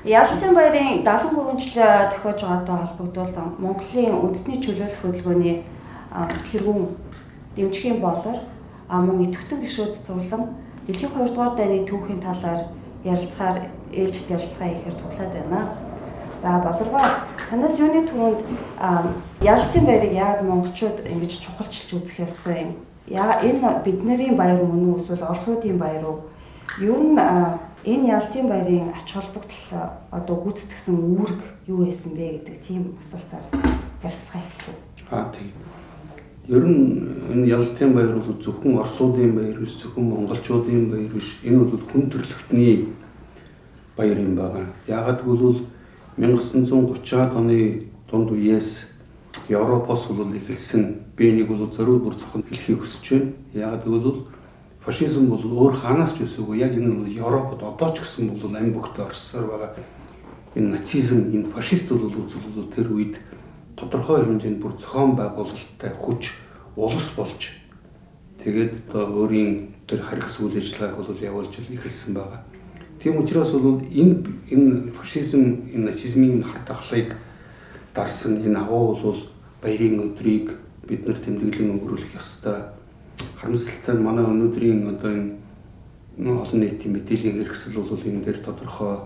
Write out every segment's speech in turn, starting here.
Ялалтын баярын 73 жил тохиож байгаатай холбогдуулан Монголын үндэсний чөлөөлөх хөдөлгөөний хэрэгүүн дэмжихийн болор мөн идэвхтэй гишүүд цуглан дэлхийн 2 дугаар дайны түүхийн талаар ярилцахаар ээлжид ярилцахаа ихээр цуглаад байна. За болоргоо танаас юуны түрүүнд ялалтын баярыг яагаад монголчууд ингэж чухалчилж үзэх ёстой юм? Энэ бидний баяр мөн үү эсвэл Оросуудын баяр уу? Ер нь энэ ялалтын баярын ач холбогдол одоо гүйцэтгсэн үүрэг юу байсан бэ гэдэг тийм асуултаар ярилцахаа эхэлв. Тийм. Ер нь энэ ялалтын баяр бол зөвхөн Оросуудын баяр биш, зөвхөн монголчуудын баяр биш. Энэ бол хүн төрөлхтний баяр юм байна. Яагаад гэвэл 1930-аад оны дунд үеэс Европоос бол эхэлсэн би энийг бол зориуд бүр зохион хэлхийг хүсэж байна. Яагаад гэвэл фашизм бол өөр хаанаас ч үсэгүй. Яг энэ бол Европод одоо ч гэсэн бол ам бүгд орсоор байгаа. Энэ нацизм, энэ фашист бол үзүүлэлт тэр үед тодорхой хэмжээнд бүр зохион байгуулалттай хүч улс болж тэгээд одоо өөрийн тэр харгас үйл ажиллагааг бол явуулж эхэлсэн байгаа. Тийм учраас бол энэ фашизм, энэ нацизмын хардахлыг дарсан энэ агуу бол баярын өдрийг бид нар тэмдэглэн өнгөрүүлэх ёстой. Харамсалтай нь манай өнөөдрийн одоо энэ олон нийтийн мэдээллийн хэрэгсэл бол энэ дээр тодорхой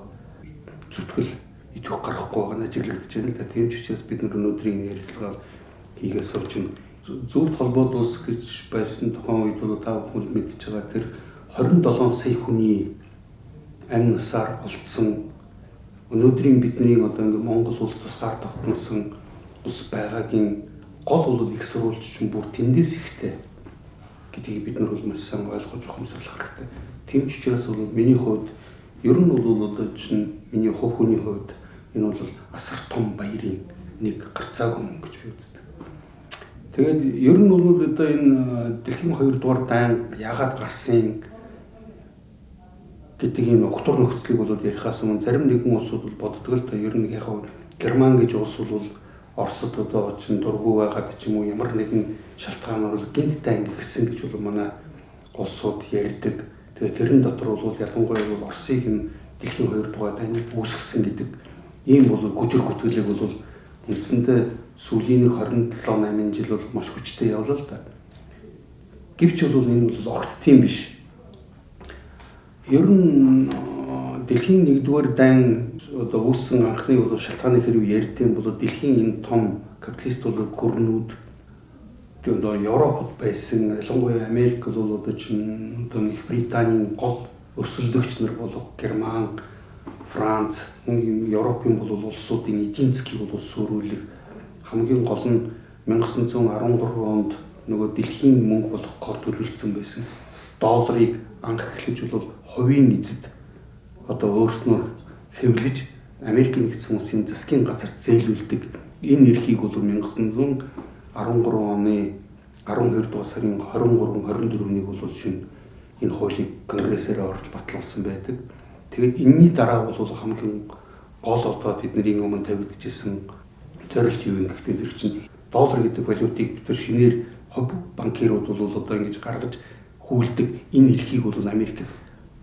зүтгэл идэх гарахгүй байгаа нь ажиглагдаж байна. Тийм ч учраас бид нар өнөөдрийн ярилцлага хийгээ сууж байна. Зөвлөлт холбоод улс гэж байсан тухайн үед бол та бүхэн мэдж байгаа тэр 27 сая хүний амь насаар олдсон өнөөдрийн бидний одоо ингээ Монгол улс тусгаар тогтносон ус байгаагийн гол бол их сурвалж чинь бүр тэндээс ихтэй гэдгийг бид нар бол маш сайн ойлгож ухамсарлах хэрэгтэй. Тийм ч учраас бол миний хувьд ер нь бол одоо чинь миний хувь хүний хувьд энэ бол асар том баярын нэг гарцаагүй юм гэж би үздэг. Тэгээд ер нь бол одоо энэ дэлхийн 2 дугаар дайн яагаад гарсан гэдэг энэ утгаар нөхцөлийг бол ярихаас өмнө зарим нэгэн улсууд бол боддог л да ер нь яг Герман гэж улс бол Оросд одоо чинь дургүй байгаад ч юм уу ямар нэгэн шалтгаанаар бол гинт дайн гисэн гэж бол манай улсууд ярьдаг. Тэгээд тэрэн дотор бол ялангуяа бол Оросыг энэ дэлхийн 2 дугаар дайныг үүсгэсэн гэдэг ийм бол гүжир гүтгэлэг бол үндсэндээ сүүлийн 27-8 жил бол маш хүчтэй явлаа л да. Гэвч бол энэ бол огт тийм биш. Ер нь дэлхийн 1-р дайн одоо үүссэн анхны бол шалтгааны хэрэг ярьдсан бол дэлхийн энэ том капиталист бол гүрнүүд одоо Европод байсан ялангуяа Америк бол одоо чинь одоо Их Британийн гол өрсөлдөгч нар болох Герман, Франц, Европын бол улсуудын эдийн засгийг бол сүрүүлэх хамгийн гол нь 1913 онд нөгөө дэлхийн мөнгө болгохоор төлөвлөсөн байсан долларыг анх эхлэж бол хувийн эзэд одоо өөрснөө хэвлэж Америкийн нэгдсэн улсын засгийн газарт зээлүүлдэг энэ эрхийг бол 1913 оны 12 дугаар сарын 23-24-ний бол шинэ энэ хуулийг конгрессээр орж батлуулсан байдаг. Тэгээд энэний дараа бол хамгийн гол одоо тэдний өмнө тавигдчихсэн зорилт юу юм гэхдээ зэрэг чинь доллар гэдэг валютыг бид нар шинээр хувь банкирууд бол одоо ингэж гаргаж хүлдэг энэ эрхийг бол Америкт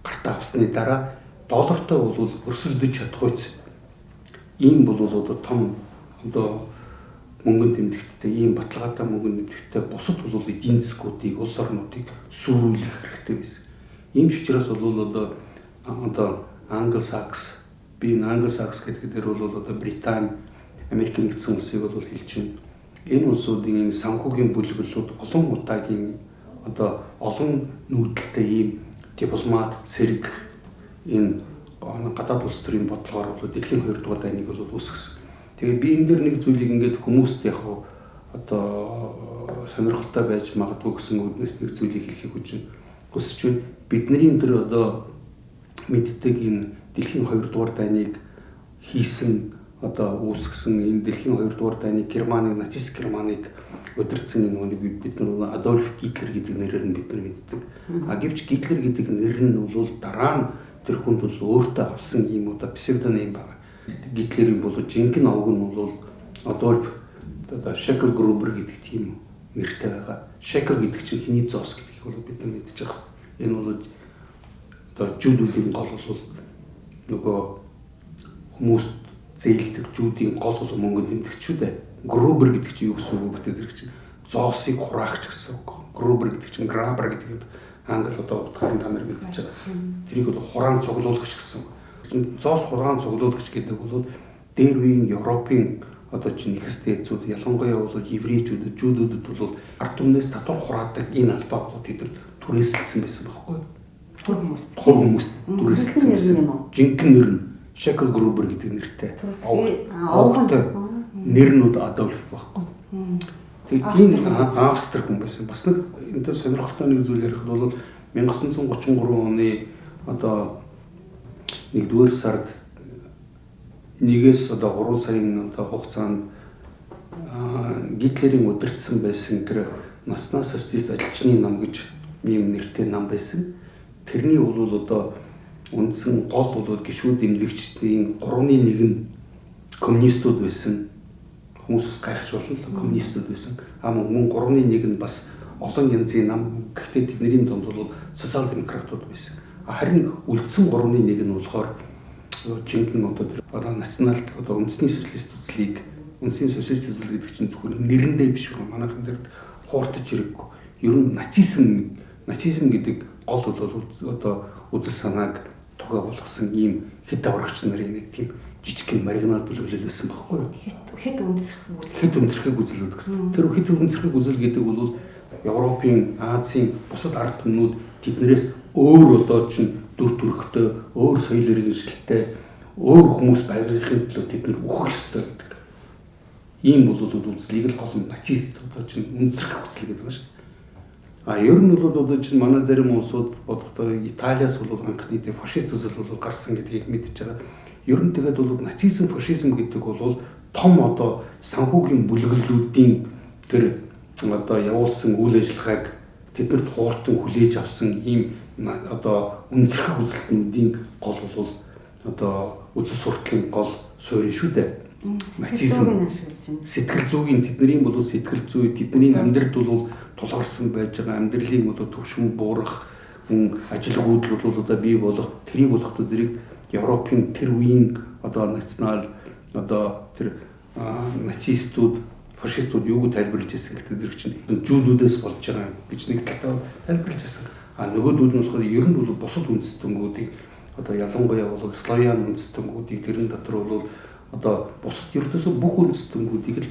гартаа авсны дараа доллартай бол өрсөлдөж чадахгүйц ийм бол одоо том одоо мөнгөнд тэмдэгттэй ийм баталгаатай мөнгөнд тэмдэгттэй бусад бол эдийн засгуудыг улс орнуудыг сүрүүлэх хэрэгтэй байсан. Ийм ч учраас бол одоо Англосакс гэдэг дээр бол одоо Британи, Америкийн нэгдсэн улсыг бол хэлж байна. Энэ улсуудын санхүүгийн бүлэглүүд олон удаагийн одоо олон нүүдэлтэй ийм дипломат зэрэг энэ гадаад улс төрийн бодлогоор бол дэлхийн 2 дугаар дайныг бол үүсгэсэн. Тэгээд би энэ дэр нэг зүйлийг ингээд хүмүүст яг одоо сонирхолтой байж магадгүй гэсэн үднэс нэг зүйлийг хэлхийг хүсэж байна. Бидний энэ одоо мэддэг энэ дэлхийн 2 дугаар дайныг хийсэн одоо үүсгэсэн энэ дэлхийн 2 дугаар дайныг Германыг нацист Германыг удирдсан энэ бид нар Адольф Гитлер гэдэг нэрээр нь бид нар мэддэг. Гэвч Гитлер гэдэг нэр нь бол дараа нь тэр хүнд бол өөртөө авсан юм одоо псевдоним байна. Гитлерийн бол жинхэнэ овг нь бол Адольф одоо Шекл Грубер гэдэг тийм нэртэй байгаа. Шекл гэдэг чинь хиний зоос гэдгийг бол бид нар мэдж байгаа. Энэ бол одоо жуудуудын гол бол нөгөө хүмүүст зээлдэг жүүдийн гол бол мөнгө тэмдэгч шүү дээ. Грубер гэдэг чинь юу гэсэн үг вэ зэрэг чинь зоосыг хураагч гэсэн үг. Грубер гэдэг чинь грабер гэдэг нь англи одоо утгаар нь та нар мэдчихэж байгаа. Тэрийг бол хураан цуглуулагч гэсэн. Зоос хураан цуглуулагч гэдэг бол дээр үеийн Европын одоо чинь их стэйцүүд ялангуяа бол еврейчүүд жүүдүүдэд бол ард түмнээс татвар хураадаг энэ албаа бол тэд түрээсэлсэн байсан байхгүй юу? Хур хүмүүс түрээсэлсэн байсан. Жинхэнэ нэр нь Шекл Грубер гэдэг нэртэй. Овгтой нэр нь Адольф байхгүй. Тэгээд энэ Австри хүн байсан. Бас нэг энэ сонирхолтой нэг зүйл ярих бол 1933 оны одоо 1-р сард нэгээс одоо 3 сарын одоо хугацаанд Гитлерийн удирдсан байсан тэр наснаа социалист ажилчны нам гэж ийм нэртэй нам байсан. Тэрний бол одоо үндсэн гол бол гишүүд эмнэлэгчдийн 3-1 нь коммунистууд байсан. Хүмүүс гайхаж болно коммунистууд байсан. Мөн 3-1 нь бас олон янзын нам гэхдээ тэдний донд бол социал демократууд байсан. Харин үлдсэн 3-1 нь болохоор жинхэнэ одоо национал одоо үндэсний социалист үзлийг үндэсний социалист үзэл гэдэг чинь зөвхөн нэрэндээ биш үү манайхан дээр хууртаж ирэггүй. Ер нь нацизм гэдэг гол бол одоо үзэл санааг тугаа болгосон ийм хэд аврагч нарын нэг тийм жижиг маргинал бүлэглэл байсан байхгүй юу? Хэд үндэсрэх үзэл гэсэн. Тэр хэд үндэсрэх үзэл гэдэг бол Европын, Азийн бусад ард түмнүүд тэднээс өөр одоо чинь дүр төрхтэй, өөр соёл иргэншилтэй, өөр хүмүүс байгахын төлөө тэд нар өөх ёстой гэдэг. Ийм бол үзлийг л гол нацист одоо чинь үндэсрэх үзэл гэдэг байна шүү дээ. Ер нь бол одоо чинь манай зарим улсууд бодохдоо Италиас бол анхны фашист үзэл бол гарсан гэдгийг мэдж байгаа. Ер нь тэгээд бол нацизм, фашизм гэдэг бол том одоо санхүүгийн бүлэглэлүүдийн тэр одоо явуулсан үйл ажиллагааг тэднэрт хууртан хүлээж авсан ийм одоо үндэсрэх үзэлтнүүдийн гол бол одоо үзэл сурталын гол суурин шүү дээ. Нацизм сэтгэл зүйн тэдний бол сэтгэл зүй тэдний амьдралд бол тулгарсан байж байгаа амьдралын одоо төвшин буурах ажилгүйдэл бол одоо бий болох тэрийг болохтой зэрэг Европын тэр үеийн одоо национал одоо тэр нацистууд фашистууд юуг тайлбарлаж ирсэн гэдэг зэрэг чинь жүүдүүдээс болж байгаа гэж нэг талаар тайлбарлаж ирсэн. Нөгөөдүүд нь болохоор ер нь бол бусад үндэстнүүдийг одоо ялангуяа бол славян үндэстнүүдийг тэрэн дотор бол одоо бусад ердөөсөө бүх үндэстнүүдийг л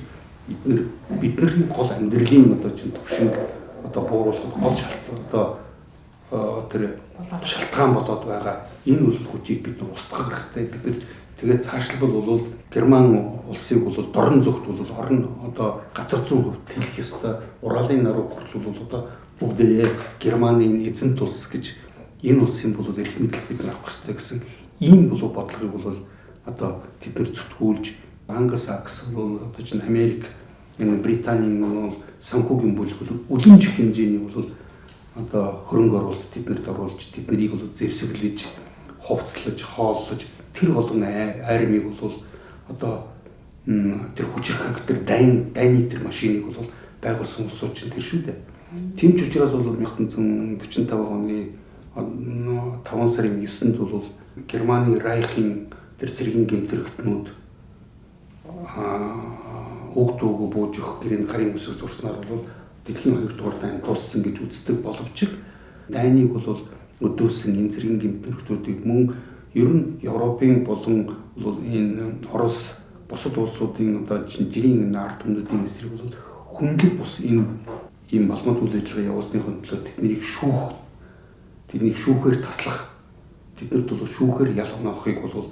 бидний гол амьдралын одоо чинь төвшинг одоо бууруулах гол шалтгаан одоо тэр шалтгаан болоод байгаа. Энэ үйл хүчийг бид устгах хэрэгтэй. Бид тэгээд цаашлбал бол Герман улсыг бол дорн зүгт бол орон одоо газар зүүн хувьд тэлэх ёстой. Уралын наруу хүртэл бол одоо бүгдээ Германы эзэнт улс гэж энэ улсын бол эрх мэдэл бид авах хэрэгтэй гэсэн ийм бол бодлогыг бол одоо тэд нар зүтгүүлж Англисакс бол одоо чинь Америк энэ Британийн бол санхүүгийн бүлэглэл үлэн жих хэмжээний бол одоо хөрөнгө оруулалт тэднэрт оруулж тэднийг бол зэвсэглэж хувцлаж хооллож тэр болгон армийг бол одоо тэр хүчрхэг тэр дайны тэр машиныг бол байгуулсан улсууд чинь тэр шүү дээ. Тийм ч учраас бол 1945 оны 5 сарын 9-нд бол Германы Райхын тэр цэргийн гэмтрэгтнүүд уг дууг бууж өгөх гэрийн гарын үсэг зурснаар бол дэлхийн 2 дугаар дайн дууссан гэж үздэг боловч дайныг бол өдөөсөн энэ цэргийн гэмтрэгтүүдийг мөн ер нь Европын болон энэ Орос бусад улсуудын одоо жирийн ард түмнүүдийн эсрэг бол хүндлэг бус энэ ийм малмат үйл ажиллагаа явуулсныхын төлөө тэднийг шүүхээр таслах тэднэрт бол шүүхээр ялгана авахыг бол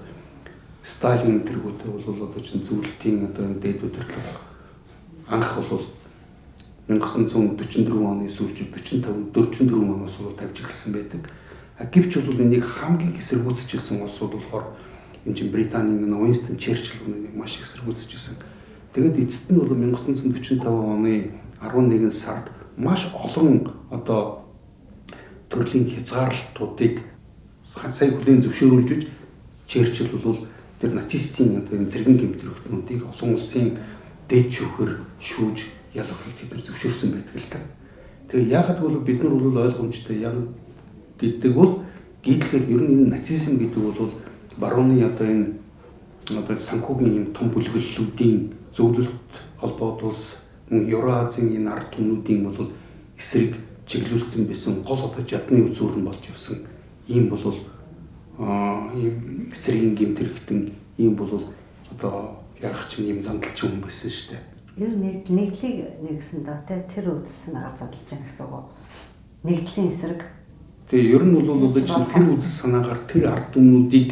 Сталин тэргүүтээ бол одоо чинь зөвлөлтийн одоо дээдүүд төрлөг анх бол 1944 оны сүүлчид 44 оноос бол тавьж эхэлсэн байдаг. Гэвч бол энийг хамгийн эсэргүүцэжсэн улсууд болохоор энэ чинь Британийн Уинстон Черчилль нэг маш их эсэргүүцэжсэн. Тэгээд эцэст нь бол 1945 оны 11 сард маш олон одоо төрлийн хязгаарлалтуудыг сая хүлээн зөвшөөрүүлж Черчилль бол тэр нацистийн одоо энэ зэргийн гэмтрэгтнүүдийг олон улсын дээд шүүхээр шүүж ялгахыг тэд нар зөвшөөрсөн байдаг л та. Тэгээ яагаад гэвэл бид нар бол ойлгомжтой яг гэдэг бол Гитлер ер нь энэ нацизм гэдэг бол барууны одоо энэ одоо санхүүгийн юм том бүлэглэлүүдийн зөвлөлт холбоод улс Евразийн энэ ард түмнүүдийн бол эсрэг чиглүүлсэн байсан гол одоо жадны үзүүр нь болж явсан. Ийм бол ийм эсрэгийн гэмтэрхтэн ийм бол одоо ярах чинь ийм зандалч юм байсан шүү дээ. Ер нь нэгдлийг нэгсэн даа тэр үзэл санаагаар зодолж байгаа гэсэн үг. Нэгдлийн эсрэг. Тэгээ ер нь бол одоо чинь тэр үзэл санаагаар тэр ард түмнүүдийг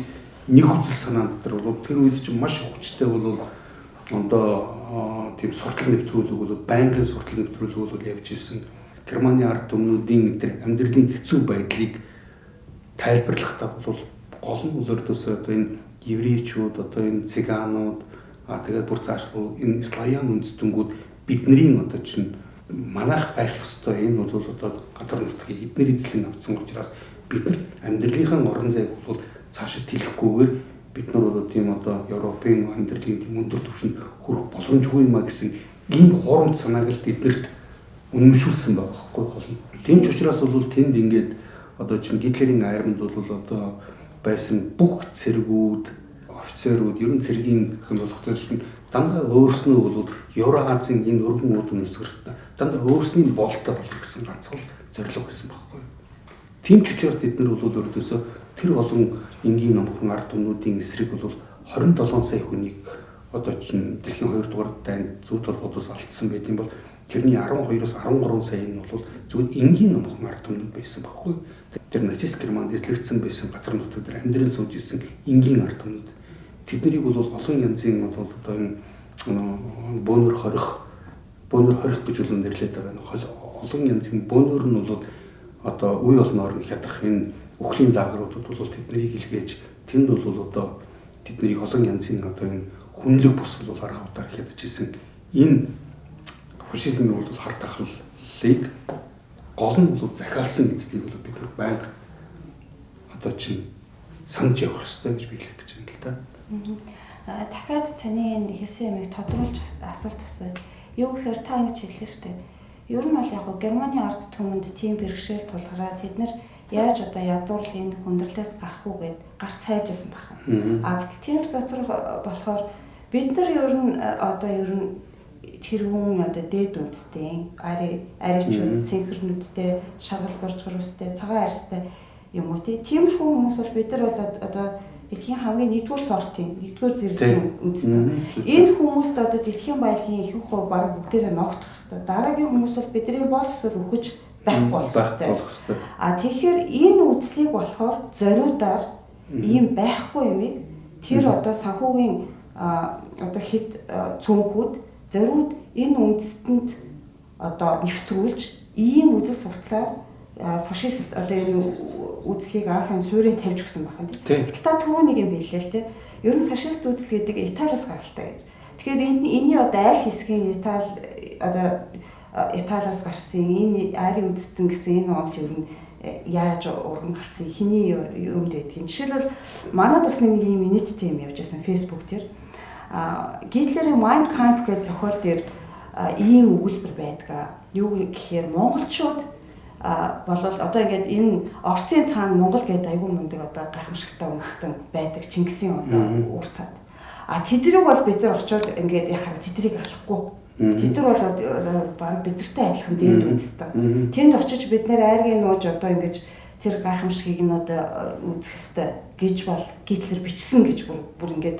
нэг үзэл санаа дотор бол тэр үед чинь маш хүчтэй бол одоо тийм суртал нэвтрүүлэг бол байнгын суртал нэвтрүүлэг бол явж ирсэн. Германы ард түмнүүдийн тэр амьдралын хэцүү байдлыг тайлбарлахдаа бол гол нь өөрөөсөө одоо энэ еврейчүүд одоо энэ цыгаанууд тэгээд бүр цаашгүй энэ славян үндэстнүүд бидний одоо чинь манайх байх ёстой энэ бол одоо газар нутгийн эдгээр эзлэн авсан учраас бид нар амьдралынхаа орон зайг бол цаашид тэлэхгүйгээр бид нар бол тийм одоо Европын амьдралын тийм өндөр түвшинд хүрэх боломжгүй юм а гэсэн ийм хоромт санааг л биднэрт үнэмшүүлсэн байгаа байхгүй болно. Тийм ч учраас бол тэнд ингээд одоо чинь Гитлерийн армид бол одоо байсан бүх цэргүүд, офицерууд, ер нь цэргийн хэн болох чинь дандаа өөрснөө бол Евразийн энэ өргөн үүд үнэсгэрсэн. Дандаа өөрсний болтой болох гэсэн ганцхан зорилго байсан байхгүй. Тийм ч учраас бид нар бол өөрөөсөө тэр олон энгийн номхон ард түмнүүдийн эсрэг бол 27 сая хүнийг одоо чинь дэлхийн 2 дугаар дайнд зүйн толгойдоос алдсан байт юм бол тэрний 12-оос 13 сая нь бол зөвхөн энгийн номхон ард түмнүүд байсан байхгүй. Тэр нацист Германд эзлэгдсэн байсан газар нутгад дээр амьдран сууж ирсэн энгийн ард түмнүүд. Тэднийг бол олон янзын бол одоо энэ бөөнөр хорих гэж бол нэрлэдэг байгаа. Олон янзын бөөнөр нь бол одоо үе олноор хядах энэ өхлийн даагруудад бол тэднийг илгээж тэнд бол одоо тэднийг олон янзын одоо энэ хүнлэг бус бол арга утгаар хядж ирсэн. Энэ фашизмын бол хар тахлыг гол нь бол захиалсан гэдгийг бол бид байнга одоо чинь санаж явах хэрэгтэй гэж би хэлэх гэж байна л да. Дахиад таны энэ хэлсэн юмыг тодруулж асуулт асууя. Юу гэхээр та ингэж хэллээ шүү дээ. Ер нь бол яг Германы ард түмэнд тийм бэрхшээл тулгараад тэд нар яаж одоо ядуурлын хүндрэлээс гарах уу гэд гарч хайжсэн байна. Гэтэл тийм дотор болохоор бид нар ер нь тэр хүн одоо дээд үндэстэй аричууд цэнхэрнүүдтэй шаргал борчгор үстэй цагаан арьстай юм уу тиймэрхүү хүмүүс бол бид нар бол одоо дэлхийн хамгийн нэгдүгээр сортын нэгдүгээр зэрэглэлийн үндэстэй. Энэ хүмүүст одоо дэлхийн баялагын ихэнх хувь бараг бүгдээрээ ногдох хэвээр. Дараагийн хүмүүс бол бидний боловсрол өгч байхгүй болох хэвээр. Тэгэхээр энэ үзлийг болохоор зориудаар ийм байхгүй юмыг тэр одоо санхүүгийн одоо хит цөөнхүүд зориуд энэ үндэстэнд одоо нэвтрүүлж ийм үзэл сурталаар фашист одоо энэ үзлийг анхны суурийг тавьж өгсөн байна. Гэтэл та түрүүнийг юм хэллээ л те. Ер нь фашист үзэл гэдэг Италиас гаралтай гэж. Тэгэхээр энэний одоо аль хэсгийн Италиас гарсан энэ арийн үндэстэн гэсэн энэ онл ер нь яаж урган гарсан хэний юмд байдгийг. Жишээлбэл манайд бас нэг ийм нийттэй юм явж байсан Facebook дээр. Гитлерийн Mein Kampf гэж зохиол дээр ийм өгүүлбэр байдаг. Юу гэхээр монголчууд болвол одоо ингээд энэ Оросын цаана Монгол гэдэг айгүй мундаг одоо гайхамшигтай үндэстэн байдаг Чингисийн одоо уурсаад. Тэдрийг бол бид нар очиод ингээд яхаар тэдрийг алахгүй. Тэд нар бол баг бидэртэй адилхан дээд үндэстэн. Тэнд очиж бид нэр айргийн нууж одоо ингээд тэр гайхамшигыг нь одоо үзэх ёстой гэж бол Гитлер бичсэн гэж бүр ингээд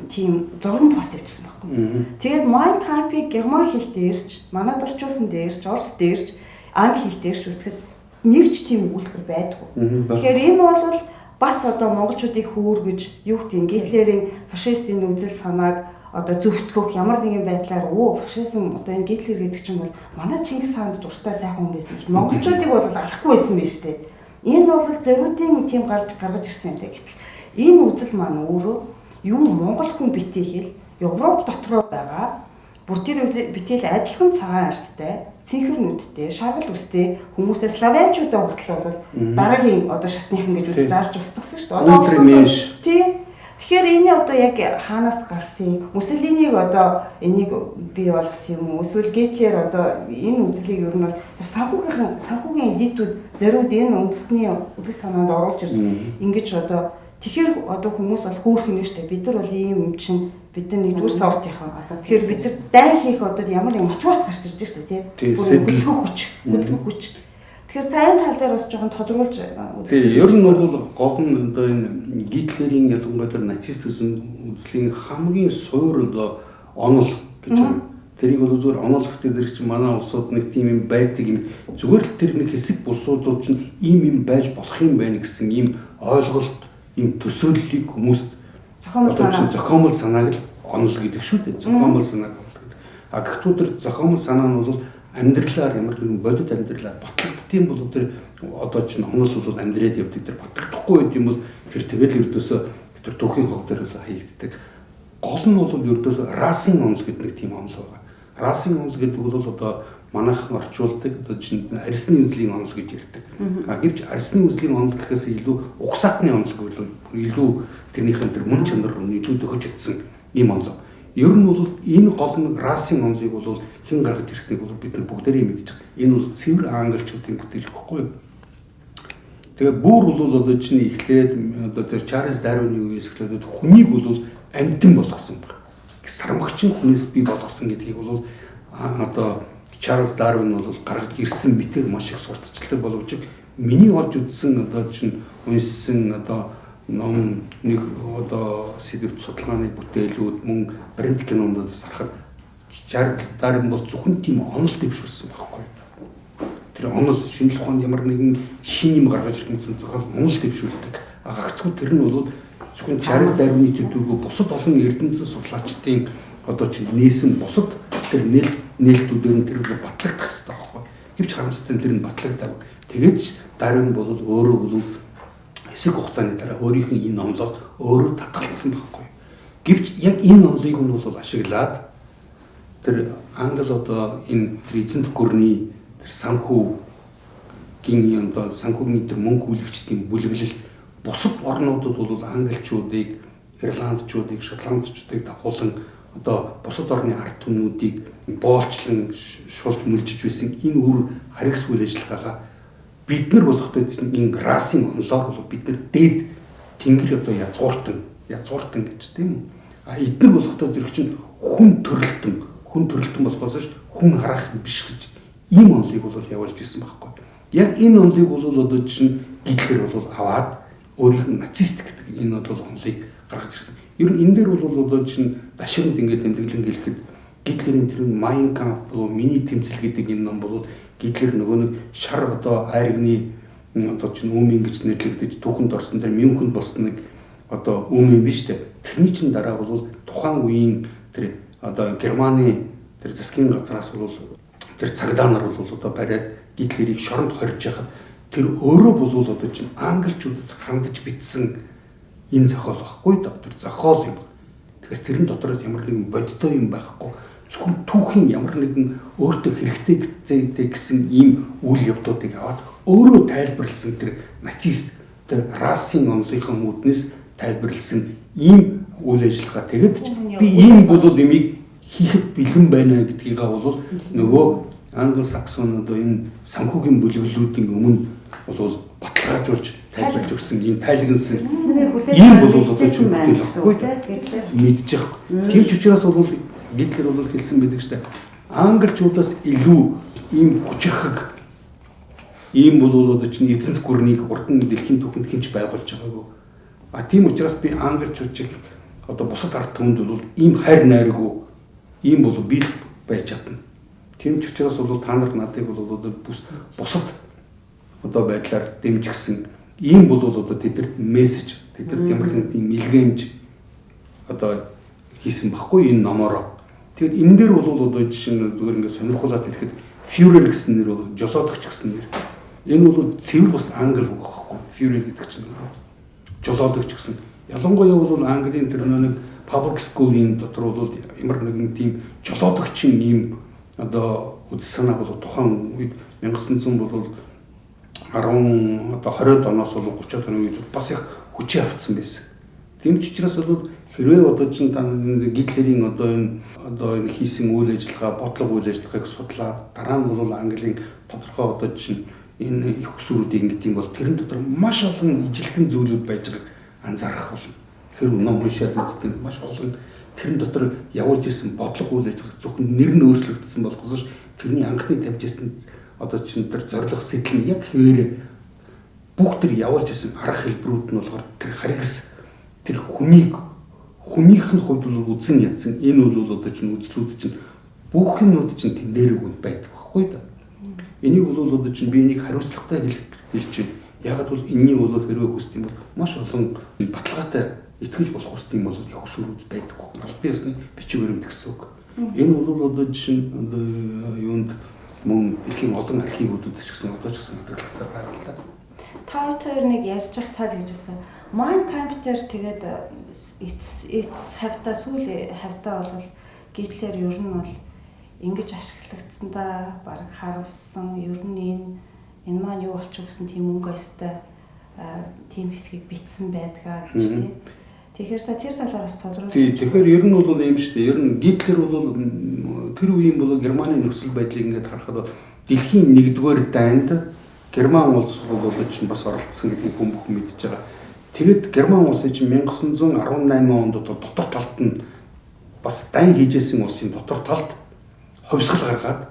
тийм зургийн пост явуулсан байхгүй. Тэгээд Mein Kampf-ийг герман хэл дээрч, манайд орчуулсан дээрч, орос дээрч, англи хэл дээрч үзэхэд нэг ч тийм өгүүлбэр байдгүй. Тэгэхээр энэ бол бас одоо монголчуудыг хөөргөж юу гэдэг Гитлерийн фашистын үзэл санааг одоо зөвтгөх ямар нэгэн байдлаар фашизм одоо энэ Гитлер гэдэг чинь бол манай Чингис хаанд дуртай сайхан хүн байсан чинь монголчуудыг бол алахгүй байсан байж тээ. Энэ бол зориудын тийм гаргаж ирсэн юм даа. Гэтэл энэ үзэл маань өөрөө юм монгол хүн битээ хэл Европ дотроо байгаа бүр тэр битэл адилхан цагаан арьстай цэнхэр нүдтэй шаргал үстэй хүмүүсээ славянчуудаа хүртэл бол дараагийн одоо шатныхан гэж үзэж алж устгасан шүү дээ. Тийм. Тэгэхээр энэ одоо яг хаанаас гарсан Муссолинийг одоо энийг бий болгосон юм уу? Эсвэл Гитлер одоо энэ үзлийг ер нь бол санхүүгийн элитүүд зориуд энэ үндэсний үзэл санаанд оруулж ирж ингэж одоо Тэгэхээр одоо хүмүүс бол хөөрхөн нь шүү дээ. Бид нар бол ийм юм чинь бид нар нэгдүгээр сортынхаа. Тэгэхээр бид нар дайн хийх одоо ямар нэг мотивац гарч ирж шүү дээ тий. Хөдөлгөөн хүч. Тэгэхээр тань тал дээр бас жоохон тодруулж үзэж. Ер нь бол гол нь одоо энэ Гитлерийн ялангуяа нацист үзлийн хамгийн суур одоо онол гэж байна. Тэрийг бол зүгээр онолохтой зэрэг чинь манай улсууд нэг тийм юм байдаг юм. Зүгээр л тэр нэг хэсэг бусуудууд чинь ийм байж болох юм байна гэсэн ийм ойлголт, ийм төсөөллийг хүмүүст зохиомл санааг л онол гэдэг шүү дээ. Зохиомл санааг гэдэг. А гэхдээ тэр зохиомл санаа нь бол амьдралаар ямар нэгэн бодит амьдралаар батлагддсан бол тэр одоо чинь онол бол амьдраад явдаг. Тэр батлагдахгүй байт юм бол тэр тэгэл ердөөсөө тэр түүхийн хог дээр л хаягддаг. Гол нь бол ердөөсөө расийн онол гэдэг нэг тийм онол байна. Расийн онол гэдэг бол одоо манайхан орчуулдаг одоо чинь арьсны үзлийн онол гэж ярьдаг. А гэвч арьсны үзлийн онол гэхээс илүү угсаатны онол гэвэл илүү тэрнийхэн тэр мөн чанар руу илүү төхөж чадсан юм онол. Ер нь бол энэ гол нь расийн онолыг бол хэн гаргаж ирснийг бол бид нар бүгдээрээ мэдж байгаа. Энэ бол цэвэр англичуудын бүтээл байхгүй юу? Тэгээ бүр бол одоо чинь эхлээд одоо тэр Чарльз Дарвины үеэс эхлээд хүнийг бол амьтан болгосон байна. Сармагчин хүнээс бий болгосон гэдгийг бол одоо Чарльз Дарвин бол гаргаж ирсэн битэр маш их сурталчилдаг боловч миний олж үзсэн одоо чинь уншсан одоо ном нэг одоо сэдвт судалгааны бүтээлүүд мөн брэнд кинонд зарахад Чарльз Дарвин бол зөвхөн тийм онол дэвшүүлсэн байхгүй. Тэр онол шинжлэх ухаанд ямар нэгэн шин юм гаргаж ирэх гэсэн зөвхөн онол дэвшүүлдэг. Гагцгүй тэр нь бол зөвхөн Чарльз Дарвины төдийгүй бусад олон эрдэмтэн судлаачдын одоо чинь нээсэн бусад тэр нээлтүүдээр нь тэр батлагдах хэрэгтэй байхгүй. Гэвч харамсалтай тэр нь батлагдав. Тэгээд ч Дарвин бол өөрөө бол хэсэг хугацааны дараа өөрийнх нь энэ онолоос өөрөө татгалцсан байхгүй. Гэвч яг энэ онолыг нь бол ашиглаад тэр англи одоо энэ эзэнт гүрний тэр санхүүгийн одоо санхүүгийн тэр мөнгө хүлэгчдийн бүлэглэл бусад орнуудад бол англичуудыг, ирландчуудыг, шотландчуудыг давхуулан одоо бусад орны ард түмнүүдийг боолчлон шулж мүлжиж байсан энэ үр харгас үйл ажиллагаагаа бид нар болохтой энэ расийн онолоор бол бид нар дээд тэнгэр одоо язгууртан гэж тийм үү. А эдгээр болохтой зэрэг чинь хүн төрөлтөн болохоос ш хүн харах биш гэж ийм онолыг бол явуулж ирсэн байхгүй. Яг энэ онолыг бол одоо чинь Гитлер бол аваад өөрийнх нь нацист гэдэг энэ бол онолыг гаргаж ирсэн. Ер нь энэ дээр бол одоо чинь баширнд ингээд тэмдэглэн хэлэхэд Гитлерийн тэр Mein Kampf болоо миний тэмцэл гэдэг энэ ном бол Гитлер нөгөө нэг шар одоо айргны одоо чинь үүмийн гэж нэрлэгдэж түүхэнд орсон тэр Мюнхенд болсон нэг одоо үүмийн биш үү. Тэрний чинь дараа бол тухайн үеийн тэр одоо Германы тэр засгийн газраас бол тэр цагдаа нар бол одоо бариад Гитлерийг шоронд хорж яхад тэр өөрөө бол одоо чинь англичуудад хандж битсэн энэ зохиол байхгүй да тэр зохиол юм. Тэгээс тэрэн дотроос ямар нэгэн бодтой юм байхгүй. Зөвхөн түүхийн ямар нэгэн өөртөө хэрэгтэй гэсэн ийм үйл явдлуудыг аваад өөрөө тайлбарлсан тэр нацист тэр расийн онолынхаа үүднээс тайлбарлсан ийм үйл ажиллагаа. Тэгээд би ийм болоод юмыг хийхэд бэлэн байна гэдгийгээ бол нөгөө англ-саксон одоо энэ санхүүгийн бүлэглэлүүдийн өмнө бол баталгаажуулж тайлбарлаж өгсөн ийм тайлгнасан ийм бол одоо ч байхгүй мэдж байгаа. Тэр ч учраас бол Гитлер бол хэлсэн байдаг шүү дээ. Англичуудаас илүү ийм хүчрхэг ийм бол одоо чинь эзэнт гүрнийг урд нь дэлхийн түүхэнд хинч байгуулж байгаагүй. А тийм учраас би англичуудыг одоо бусад ард түмэнд бол ийм хайр найргүй ийм бол би байж чадна. Тийм ч учраас бол та нар надыг бол одоо бусад одоо байдлаар дэмжигсэн ийм бол одоо тэдэрт мессеж тэдэрт ямар нэгэн мэлгэнж одоо хийсэн баггүй энэ номороо. Тэгэхээр энэ дээр бол одоо жишээ нь зүгээр ингээд сонирхуулаад хэлэхэд Führer гэсэн нэр бол жолоодогч гэсэн нэр. Энэ бол цэвэр бас англи үг байхгүй. Führer гэдэг чинь жолоодогч гэсэн. Ялангуяа бол Английн тэр нэг public school-ийн дотор бол ямар нэгэн тийм жолоодогчийн ийм одоо үдс санаа бол тухайн үед 1900 бол 20-д оноос бол 30-д оны үед бас их хүчээ авцсан байсан. Тийм ч учраас бол хэрвээ одоо чинь та Гитлерийн одоо энэ хийсэн үйл ажиллагаа, бодлого үйл ажиллагааг судлаад дараа нь бол Английн тодорхой одоо чинь энэ их усруудыг ингэдэг юм бол тэрэн дотор маш олон ижилхэн зүйлүүд байж байгаа. анзаарах болно. Хэрвээ ном уншаад үздэг маш олон тэрэн дотор явуулж исэн бодлого үйл ажиллагаа зөвхөн нэр нь өөрчлөгдсөн болохоос тэрний анхны тавьж исэн одоо чинь тэр зорилго сэтэл нь яг хэвээрээ бүх тэр явуулж исэн арга хэлбэрүүд нь болохоор тэр харгас тэр хүнийх нь хувьд бол үзэн ядсан энэ бол одоо чинь үзлүүд чинь бүх юмуд чинь тэнээр үгэнд байдаг байхгүй да. Энийг бол одоо чинь би энийг хариуцлагатай хэлж байна. Яг бол энэний бол хэрвээ хүсдэг юм бол маш олон баталгаатай итгэж болох үстэй юм бол их усрууд байдаг. Албан ёсны бичиг баримт гэсэн үг. Энэ бол одоо жишээ нь юунд мөн дэлхийн олон архивуудад ч гэсэн одоо ч гэсэн хадгалагдсан байгаа юм да. Та хоёр нэг ярьж байгаа тал гэж байсан. Mein Kampf дээр тэгээд it's хавтаа сүүлийн хавтаа бол Гитлер ер нь бол ингэж ашиглагдсан да баг харамссан ер нь энэ маань юу болчих гэсэн тийм өнгө өстэй тийм хэсгийг битсэн байдгаа гэж тийм. Тэгэхээр та тэр талаараас тодруулж. Тэгэхээр ер нь бол юм шүү дээ. Ер нь Гитлер бол тэр үеийн бол Германы нөхцөл байдлыг ингээд харахад дэлхийн 1-р дайнд Герман улс бол чинь бас оролцсон гэдгийг хүн бүхэн мэдж байгаа. Тэгэд Герман улсын чинь 1918 онд дотор талд нь бас дайн хийжсэн улсын дотор талд ховсгол гаргаад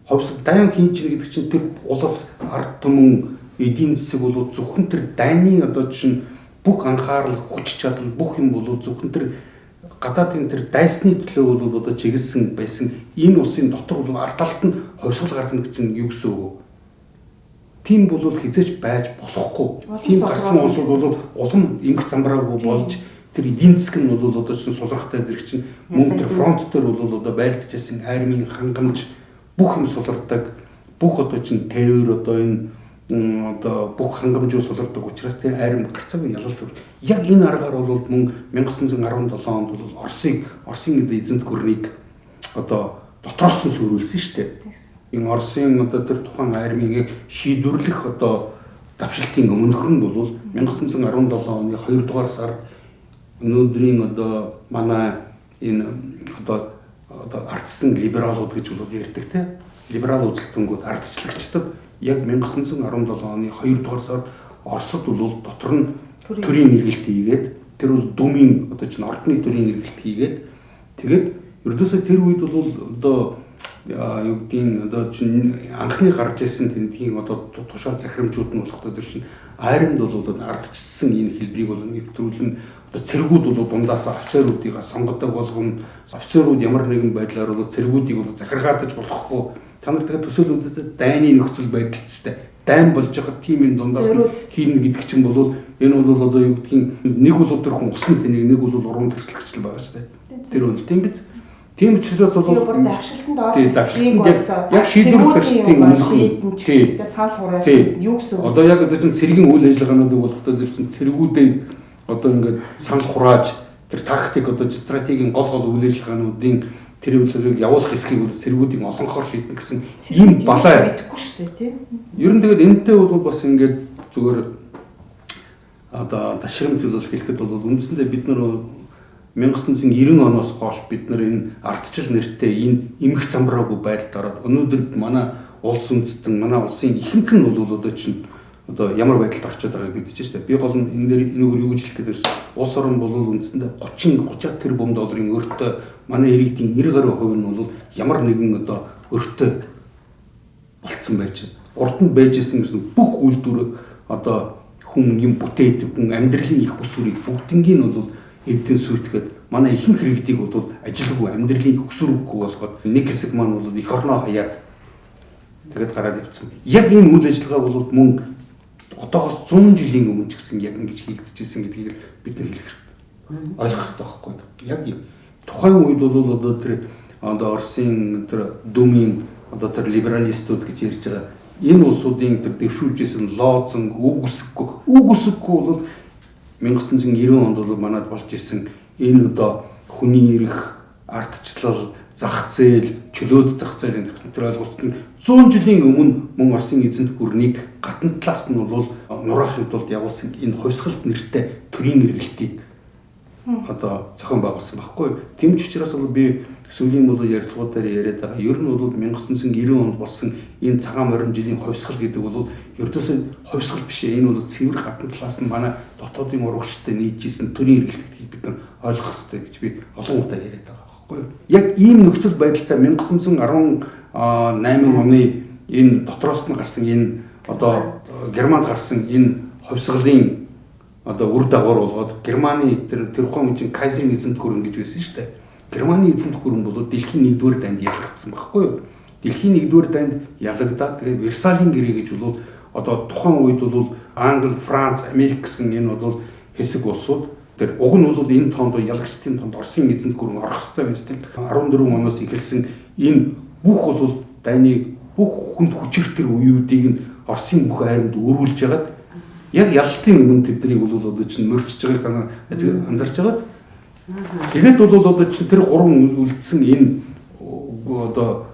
ховсгол дайн хийж гэдэг чинь тэр улс ард түмэн эдийн засаг бол зөвхөн тэр дайны одоо чинь бүх анхаарал хүч чадал бүх юм бол зөвхөн тэр гадаадын тэр дайсны төлөө бол одоо чиглэсэн байсан энэ улсын дотор бол ард талд нь ховсгол гаргах гэж юу гэсэн үг. Тийм бол хизээж байж болохгүй. Тийм гарсан улс бол улам эмх замбраагүй болж тэр эдийн засаг нь бол одоо чинь сулрахтай зэрэг чинь мөн тэр фронт дээр бол одоо байлдчихсан армийн хангамж бүх юм сулардаг. Бүх одоо чинь тээвэр одоо энэ одоо бүх хангамжууд сулардаг учраас тэр арим гарцаг ялалт. Яг энэ аргаар бол мөн 1917 онд бол Оросын эзэнт гүрнийг одоо дотроос нь сүрүүлсэн шүү дээ. Энэ Оросын одоо тэр тухайн армийг шийдвэрлэх одоо давшилтын өмнөхөн бол 1917 оны 2 дугаар сард өнөөдрийн одоо манай энэ одоо ардчсан либералууд гэж бол ярьдаг те либерал үзэлтэнгүүд ардчлагчдад яг 1917 оны 2 дугаар сард Оросд бол дотор нь төрийн нэргэлт хийгээд тэр бол дүмийн одоо чинь ордны төрийн нэргэлт хийгээд тэгээд ердөөсөө тэр үед бол одоо юу гэдгийг одоо чинь анхны гарч ирсэн тэмдгийн одоо тушаал захирамжууд нь болох одоо чинь айранд бол одоо ардчсан энэ хэлбэрийг бол нэвтрүүлэн одоо цэргүүд бол дундаас офицеруудыг сонгодог болгоно офицерууд ямар нэгэн байдлаар бол цэргүүдийг бол захиргаадаж болохгүй та нар тэгээд төсөөл үзэж дайны нөхцөл байдал ч гэдэг дайн болж байгаа тийм энэ дундаас хийнэ гэдэг чинь бол энэ бол одоо юу гэдгийг нэг бол өдөр хүн усан тэнийг нэг бол уран төрслөгчл байгаа шүү дээ тэр бол тийм биз. Тийм учраас бол бүр давшилтанд орох яг шийдвэрлэх төрлийн өмнөх тэгээд санал хурааж юу гэсэн үг. Одоо яг одоо чинь цэргийн үйл ажиллагаануудыг болохдоо тэр чинь цэргүүдээ одоо ингээд санал хурааж тэр тактик одоо стратегийн гол үйл ажиллагаануудын тэр үйлчлэгийг явуулах хэсгийг бол цэргүүдийн олонхоор шийдэх гэсэн ийм балай мэдэхгүй шүү дээ тийм. Ер нь тэгээд энэтэй бол бас ингээд зүгээр одоо ташрамж бол хэлэхэд бол үндсэндээ бид нар 1990 оноос хойш бид нар энэ ардчил нэртэй энэ эмх замбраагүй байдалд ороод өнөөдөр манай улс үндэстэн манай улсын ихэнх нь бол одоо чинь одоо ямар байдалд орчод байгааг мэдчихэж штэ. Би гол энэ энэгээр юу гэж хэлэх гээд байна. Улс орн бол үндсэндээ 30-30 тэрбум долларын өртөө манай иргэдийн 90 гаруй хувь нь бол ямар нэгэн одоо өртөө болцсон байж байна. Урд нь байж исэн гэсэн бүх үйлдвэр одоо хүн юм бүтээдэг, хүн амьдралын их усүрийг бүгднийг нь бол эдийн сүйтгэхэд манай ихэнх иргэдийг бол ажилгүй амьдралын хөксөрөггүй болгоод нэг хэсэг маань бол эх орноо хаяад тэгээд гараад явцсан. Яг энэ үйл ажиллагаа бол мөн одоогоос 100 жилийн өмнө ч гэсэн яг ингэж хийгдчихсэн гэдгийг бид нар хэлэх хэрэгтэй. Ойлгох хэрэгтэй байхгүй юу? Яг тухайн үед бол одоо тэр одоо Оросын тэр дүмийн одоо тэр либералистууд гэж ярьж байгаа энэ улсуудын тэр дэвшүүлжсэн лооцон үг үсэхгүй бол 1990 онд бол манад болж исэн энэ одоо хүний эрх, ардчлал, зах зээл, чөлөөт зах зээл гэсэн тэр ойлголт нь 100 жилийн өмнө мөн Оросын эзэнт гүрнийг гадна талаас нь бол нураахын тулд явуулсан энэ хувьсгалт нэртэй төрийн нэргэлтийг одоо зохион байгуулсан байхгүй. Тэмч учраас бол би сүүлийн бол ярилцлагуудаар яриад байгаа. Ер нь бол 1990 онд болсон энэ цагаан морин жилийн ховсгал гэдэг бол ердөөсөө ховсгал биш ээ. Энэ бол цэвэр хатан талаас нь манай дотоодын урагштай нийцжсэн төрийн эргэлтийг бид нар ойлгох хэрэгтэй гэж би олон удаа яриад байгаа байхгүй юу. Яг ийм нөхцөл байдалтай 1918 оны энэ дотроос нь гарсан энэ одоо Германд гарсан энэ ховсгалын одоо үр дагавар болгоод Германы тэр ухаан үеийн кайзерийн эзэнт гүрэн гэж байсан шүү дээ. Германы эзэнт гүрэн бол дэлхийн 1-р дайнд ялагдсан байхгүй юу? Дэлхийн 1-р дайнд ялагдаад тэгээд Версалийн гэрээ гэж бол одоо тухайн үед бол Англи, Франц, Америк гэсэн энэ бол хэсэг улсууд тэр уг нь бол энэ тоонд ялагчдын тоонд Оросын эзэнт гүрэн орох ёстой байсан. 14 оноос эхэлсэн энэ бүх бол дайныг бүх хүнд хүчээр тэр үеүүдийг нь Оросын бүх айрамд өрүүлж ягаад яг ялалтын өмнө тэднийг бол одоо чинь мөрчиж байгааг та анзарч байгааз. Тэгээд бол одоо чинь тэр гурван үлдсэн энэ одоо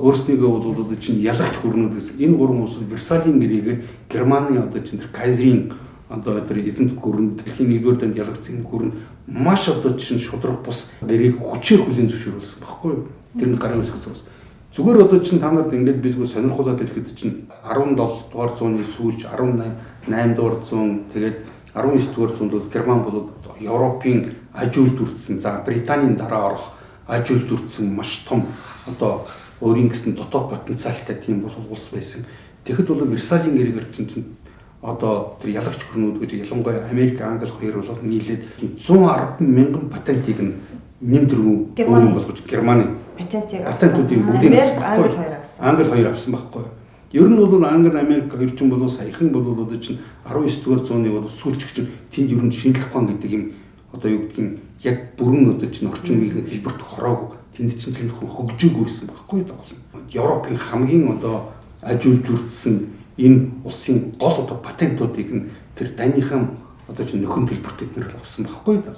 өөрснийгөө бол одоо чинь ялагч хөрнүүд гэсэн энэ гурван улс Версалийн гэрээг Германы одоо чинь тэр кайзерийн одоо тэр эзэнт гүрэнд дэлхийн 1-р дайнд ялагдсан гүрэнд маш одоо чинь шудраг бус гэрээг хүчээр хүлээн зөвшөөрүүлсэн баггүй юу? Тэр нь гарын үсгээс ус. Зүгээр одоо чинь та нарт ингээд бизгүй сонирхолтой хэлэхэд чинь 17 дугаар зууны сүүлч 18 дугаар зуун тэгээд 19 дугаар зуунд бол Герман бол Европын аж үйлдвэртсэн за Британийн дараа орох аж үйлдвэртсэн маш том одоо өөрийн гэсэн дотоод потенциалтай тийм бол улс байсан. Тэгэхэд бол Версалийн гэрээгээр чинь одоо тэр ялагч хөрнүүд гэж ялангуяа Америк, Англи хоёр бол нийлээд 110 мянган патентыг нэн дөрвөн өөрийн болгож Германы патентуудыг бүгдийг Англи хоёр авсан байхгүй. Ер нь бол Англи, Америк хоёр ч юм бол саяхан бол одоо чинь 19 дугаар зууны бол сүүлчгч тэнд ер нь шинжлэх ухаан гэдэг юм одоо юу гэдгийг яг бүрэн одоо чинь орчин үеийн хэлбэрт хороогүй тэнд чинь шинжлэх ухаан хөгжөөгүй байсан байхгүй даа. Европын хамгийн одоо аж үйлдвэртсэн энэ улсын гол одоо патентуудыг нь тэр дайныхан одоо чинь нөхөн хэлбэрт эднэр авсан байхгүй даа.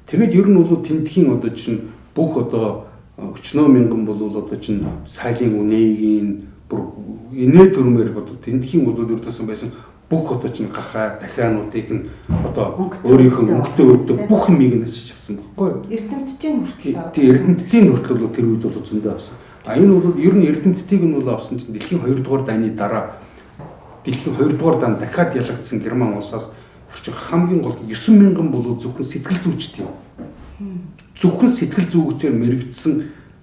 Тэгээд ер нь бол тентхийн одоо чинь бүх одоо өчнөө мянган бол одоо чинь сайлын үнэгийн бүр инээ төрмөр одоо тентхийн бол өрдөөсөн байсан бүх одоо чинь гахаа дахиануудыг нь одоо өөрийнхөө мөнгөтэй өрдөө бүх юмыг нь ачиж авсан байхгүй юу? Эрдэмтдийн хүртэл. Тийм эрдэмтдийн хүртэл бол тэр үед бол зөндөө авсан. А энэ бол ер нь эрдэмтдийг нь бол авсан чинь дэлхийн 2 дугаар дайны дараа дэлхийн 2 дугаар дайнд дахиад ялагдсан Герман улсаас хамгийн гол 9,000 бол зөвхөн сэтгэл зүйчтэй юм. Зөвхөн сэтгэл зүйчээр мэрэгдсэн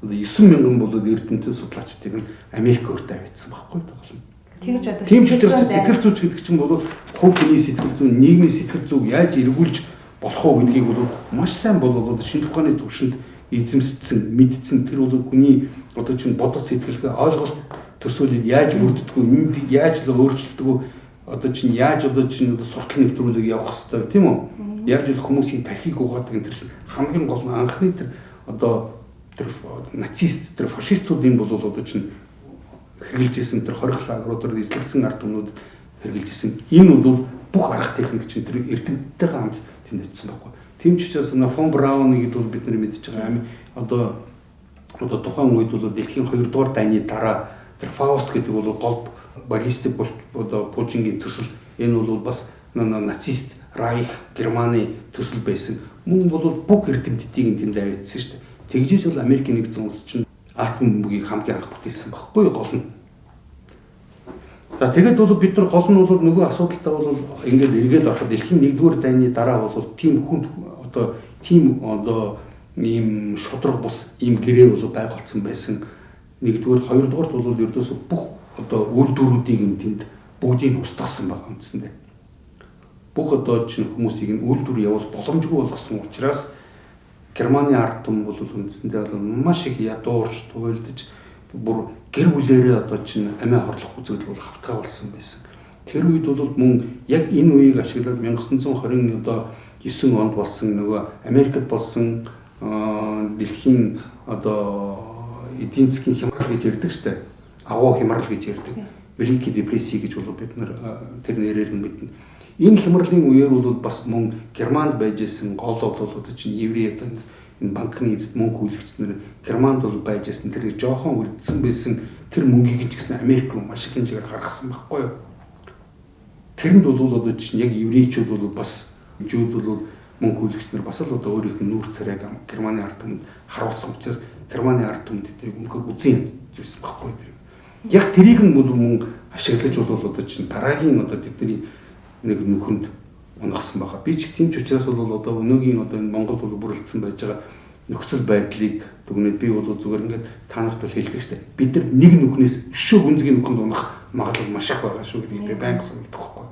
9,000 бол эрдэмтэн судлаачдыг нь Америк өөртөө авчихсан байхгүй юу? Тэгж одоо тийм ч учраас сэтгэл зүйч гэдэг чинь бол хувь хүний сэтгэл зүйн, нийгмийн сэтгэл зүйг яаж эргүүлж болох вэ гэдгийг бол маш сайн болоод шинжлэх ухааны түвшинд эзэмссэн, мэдсэн тэр бол хүний одоо чинь бодол сэтгэлгээ ойлголт төсөөлөд яаж бүрддэггүй, энд яаж л өөрчлөлтгөө одоо чинь яаж одоо чинь суртал нэвтрүүлэг явах хэрэгтэй тийм үү? Яаж л хүмүүсийн тархийг угаадаг энэ тэр хамгийн гол нь анхны тэр одоо тэр нацист тэр фашистуудын бол одоо чинь хэрэгжилжсэн тэр хорих лагеруудад эслэгсэн ард түмнүүд хэрэгжилжсэн. Энэ бол бүх арга техник чинь тэр эрдэмтдтэйгээ хамт тэнд очсон байхгүй. Тийм ч учраас фон Брауныг бол бид нар мэдж байгаа. Одоо тухайн үед бол дэлхийн 2 дугаар дайны дараа тэр Фауст гэдэг бол гол баллистик одоо Путингийн төсөл энэ бол бас нацист Райх Германы төсөл байсан. Мөн бол бүх эрдэмтдийг тэнд авчихсан шүү дээ. Тэгжиж бол Америкийн нэгдсэн улс чинь атом бомбыг хамгийн анх бүтээсэн байхгүй юу гол нь. За тэгээд бол бид нар гол нь бол нөгөө асуудалтай бол ингээд эргээд ороход дэлхийн 1-р дайны дараа бол тийм хүнд одоо тийм одоо ийм шудраг бус ийм гэрээ бол байгуулсан байсан. 1-р 2-р бол ердөөсөө бүх одоо үйлдвэрүүдийг нь тэнд бүгдийг устгасан байгаа үндсэндээ. Бүх одоо чинь хүмүүсийг нь үйлдвэр явуул боломжгүй болгосон учраас Германы ард түмэн бол үндсэндээ маш их ядуурч туйлдж бүр гэр бүлээрээ одоо чинь амиа хорлох үзэгдэл бол хавтгай болсон байсан. Тэр үед бол мөн яг энэ үеийг ашиглаад 1920 одоо 9 онд болсон нөгөө Америкт болсон дэлхийн одоо эдийн засгийн хямрал гэж ярьдаг шүү дээ. Агуу хямрал гэж ярьдаг. Великий депресси гэж бол бид нар тэр нэрээр нь мэднэ. Энэ хямралын үеэр бол бас мөн Германд байж исэн гол бол одоо чинь еврей одоо энэ банкны эзэд мөнгө хүлэгчнэр Германд бол байж исэн тэр жоохон үлдсэн байсан тэр мөнгийг ч гэсэн Америк руу маш их хэмжээгээр гаргасан байхгүй юу. Тэрэнд бол одоо чинь яг еврейчүүд бол бас жууд бол мөнгө хүлэгчнэр бас л одоо өөрийнх нь нүүр царайг Германы ард түмэнд харуулсан учраас Германы ард түмэнд тэрийг үнэхээр үзэн гэсэн баггүй тэр. Яг тэрийг нь мөн ашиглаж бол одоо чинь дараагийн одоо тэдний нэг нөхөнд унгасан байгаа. Би ч тийм ч учраас бол одоо өнөөгийн одоо энэ Монгол бол бүрэлдсэн байж байгаа нөхцөл байдлыг дүгнээд би бол зүгээр ингээд та нарт бол хэлдэг шүү дээ. Бид нар нэг нүхнээс өшөө гүнзгий нүхэнд унах магадлал маш их байгаа шүү гэдгийг би байнга сануулдаг байхгүй.